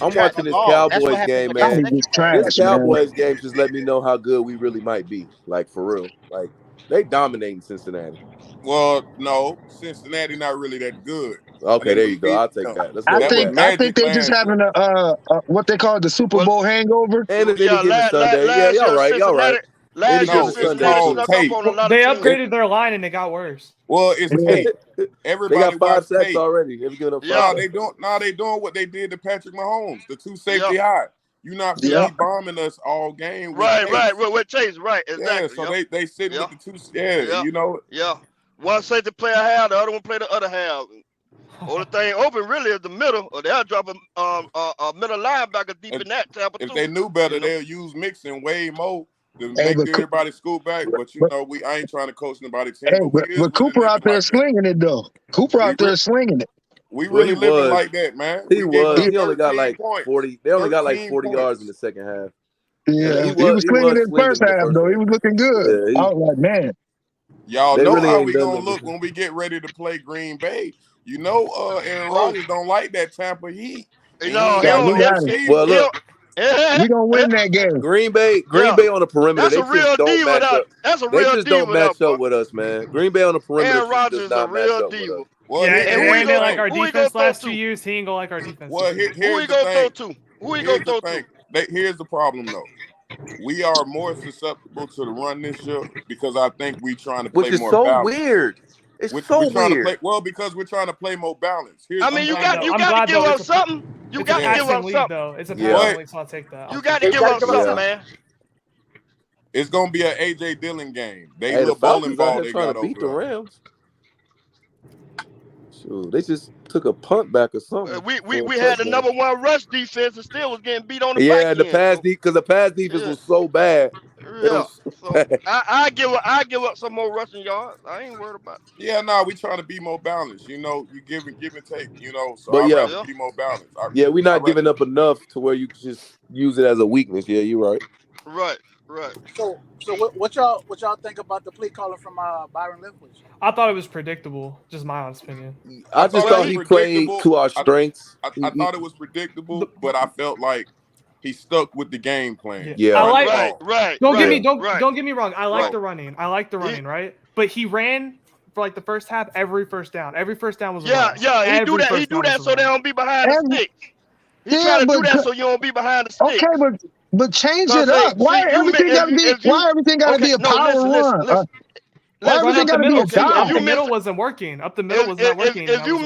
I'm watching this Cowboys game, man. This Cowboys game just let me know how good we really might be. Like, for real. Like, they dominating Cincinnati. Well, no, Cincinnati not really that good. Okay, there you go. I'll take that. I think they're just having a what they call the Super Bowl hangover. And it's any given Sunday. Yeah, y'all right. Last year, they upgraded their line and it got worse. Well, it's tape. Everybody they got 5 sacks already. They've given up 5. They doing what they did to Patrick Mahomes, the 2 safety high. You're not really bombing us all game. Right. With Chase, right? Exactly. Yeah, so they sitting with the 2. You know. Yeah. One safety play a half, the other one play the other half. Only thing open really is the middle, or they'll drop a middle linebacker deep in that Tampa. If they knew better, they'll use Mixon way more to make everybody scoot back. But I ain't trying to coach nobody. But Cooper out there slinging it though. Cooper out there slinging it. We really living like that, man. He was. He only got like 40. They only got like 40 yards in the second half. Yeah, he was slinging in the first half though. He was looking good. I was like, man. Y'all know how we gonna look when we get ready to play Green Bay. You know, Aaron Rodgers don't like that Tampa Heat. Well, look, we gonna win that game. Green Bay on the perimeter. That's a real deal without. That's a real deal. They just don't match up with us, man. Green Bay on the perimeter. Aaron Rodgers is a real deal. Well, and we didn't like our defense last 2 years. He ain't gonna like our defense. Well, who we gonna throw to? Who we gonna throw to? Here's the problem, though. We are more susceptible to the run this year because I think we trying to play more balance. Which is so weird. It's so weird. Because we're trying to play more balance. You got to give up something. You got to give up something. Though. It's a passing league, so I'll take that. You got to give up something, man. It's gonna be an AJ Dillon game. They the bowling ball they got over beat the Rams. Shoot, they just took a punt back or something. We had the number 1 rush defense and still was getting beat on the back end. Because the pass defense was so bad. Yeah. I give up some more rushing yards. I ain't worried about it. Yeah, we trying to be more balanced. You know, you give and take. You know, so I'd rather be more balanced. We're not giving up enough to where you can just use it as a weakness. Yeah, you're right. Right. So what y'all think about the play calling from Byron Leftwich? I thought it was predictable. Just my honest opinion. I just thought he played to our strengths. I thought it was predictable, but I felt like he stuck with the game plan. Yeah. I like right. Don't get me wrong. I like the running. right? But he ran for like the first half every first down. Every first down was He do that so they don't be behind the sticks. He try to do that so you don't be behind the sticks. Okay, but change it up. Why everything gotta be a power run? Why everything gotta be a dive? Up the middle wasn't working. Up the middle was not working. If you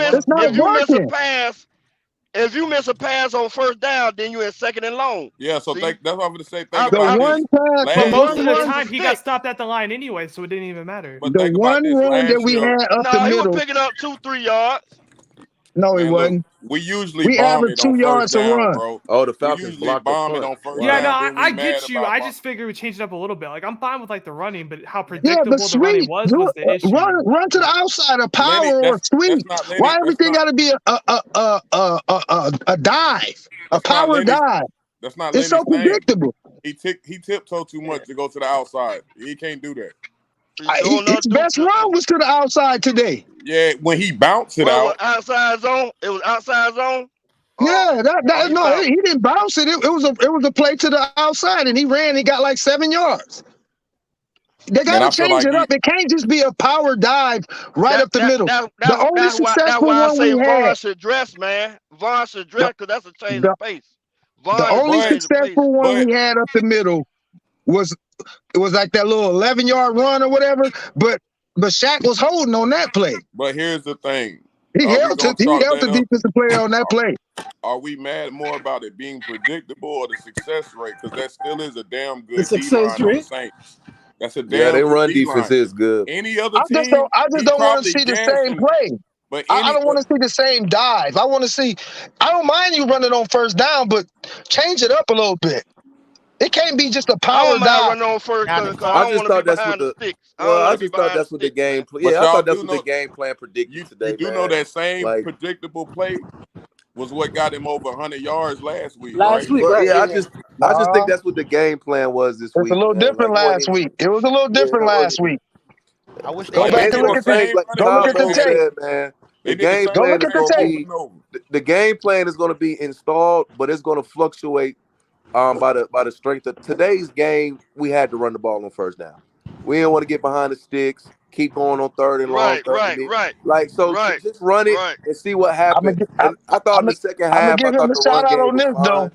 miss a pass on first down, then you're in second and long. Yeah, so that's what I'm going to say. But most of the time, he got stopped at the line anyway, so it didn't even matter. But the one run that we had up the middle. He was picking up 2-3 yards. No, he wasn't. We average 2 yards a run. Bro. Oh, the Falcons blocked bomb it on first down. No, I get you. I just figured we changed it up a little bit. Like I'm fine with like the running, but how predictable the running was the issue. Run to the outside, a power or a sweep. Why everything got to be a dive, a power dive? That's not. It's so predictable. He tiptoed too much to go to the outside. He can't do that. His best run was to the outside today. Yeah, when he bounced it out. Outside zone. It was outside zone. Yeah, he didn't bounce it. It was a play to the outside, and he ran. He got like 7 yards. They got to change it up. It can't just be a power dive up the middle. The only successful one we had. Vaughn should dress, man. Vaughn should dress because that's a change of pace. The only successful one he had up the middle was like that little 11-yard run or whatever. But Shaq was holding on that play. But here's the thing. He held the defensive player on that play. Are we mad more about it being predictable or the success rate? Because that still is a damn good D-line on the Saints. That's a damn their good run D-line. defense is good. Any other I just don't want to see the same play. But I don't want to see the same dive. I want to see. I don't mind you running on first down, but change it up a little bit. It can't be just a power dive. Running on first down. I just thought that's what the sticks. Well, I just thought that's what the game. Yeah, I thought that's what the game plan predicted today. You do know that same predictable play was what got him over 100 yards last week. Last week, right? Yeah, I just think that's what the game plan was this week. It's a little different last week. It was a little different last week. I wish go back and look at the tape, man. The game plan is going to be the game plan is going to be installed, but it's going to fluctuate by the strength of today's game. We had to run the ball on first down. We didn't want to get behind the sticks, keep going on third and long. Right. Like just run it and see what happens. I thought in the second half, I'm gonna give him a shout out on this though.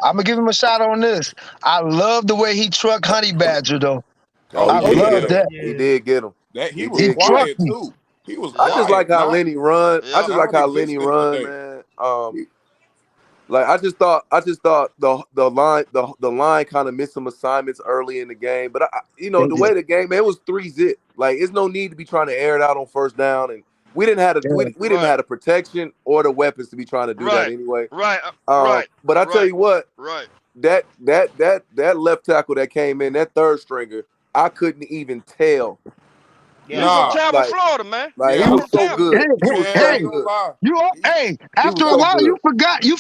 I'm gonna give him a shout out on this. I love the way he trucked Honey Badger though. I love that. He did get him. He was quiet too. He was. I just like how Lenny run. I just like how Lenny run, man. Like I just thought the line kind of missed some assignments early in the game, but the way the game, man, it was 3-zip. Like it's no need to be trying to air it out on first down, and we didn't have we didn't have the protection or the weapons to be trying to do that anyway. But I tell you what, that left tackle that came in, that third stringer, I couldn't even tell. Yeah, Tampa, Florida, man. Like he was so good. After a while, you forgot he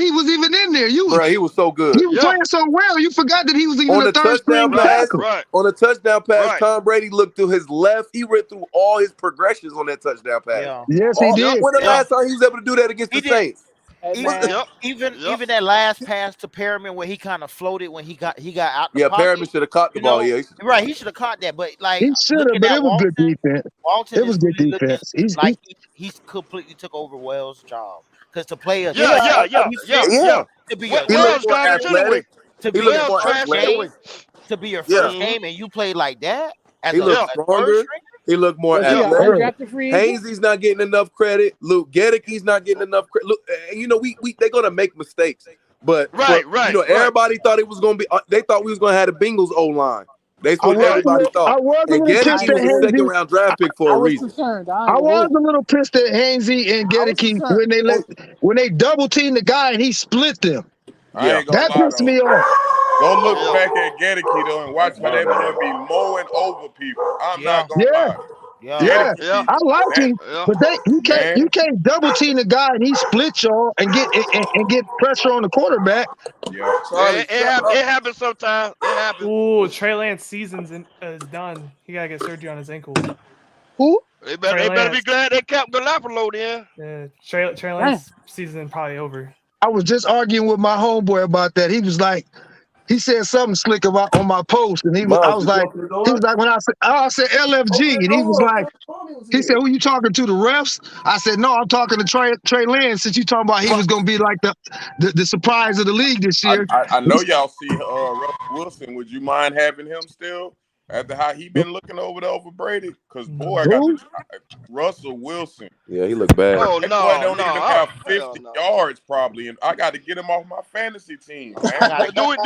was even in there. He was so good. He was playing so well, you forgot that he was even a third string tackle. On a touchdown pass, Tom Brady looked to his left. He went through all his progressions on that touchdown pass. Yes, he did. When the last time he was able to do that against the Saints? Even that last pass to Perriman where he kind of floated when he got out the pocket. Perriman should have caught the ball. He should have caught that, but like he should have. But it was good defense. Walton, it was good defense. He completely took over Wells' job because to play a to be your first game and you play like that. He looked stronger. He looked more athletic. Hainsey's not getting enough credit. Luke Gedicke's not getting enough credit. Look, they're gonna make mistakes. But everybody thought it was gonna be. They thought we was gonna have the Bengals O line. That's what everybody thought. And Gedicke was a second round draft pick for a reason. I was a little pissed at Hainsey and Gedicke when they double teamed the guy and he split them. That pissed me off. Go look back at Gedicke though and watch how they boy be mowing over people. I'm not gonna lie. I like him, but you can't double team the guy and he split y'all and get pressure on the quarterback. It happens sometimes. It happens. Ooh, Trey Lance season's is done. He gotta get surgery on his ankle. Who? They better be glad they kept Garoppolo in. Yeah, Trey Lance season probably over. I was just arguing with my homeboy about that. He was like, he said something slick about on my post, and he was like when I said LFG, and he was like, he said, who you talking to, the refs? I said, no, I'm talking to Trey Lance, since you talking about he was gonna be like the surprise of the league this year. I know y'all see Russell Wilson. Would you mind having him still? After how he been looking over Brady, because boy, I got Russell Wilson. Yeah, he looked bad. Oh no, don't even have 50 yards probably, and I got to get him off my fantasy team. Man. Do it.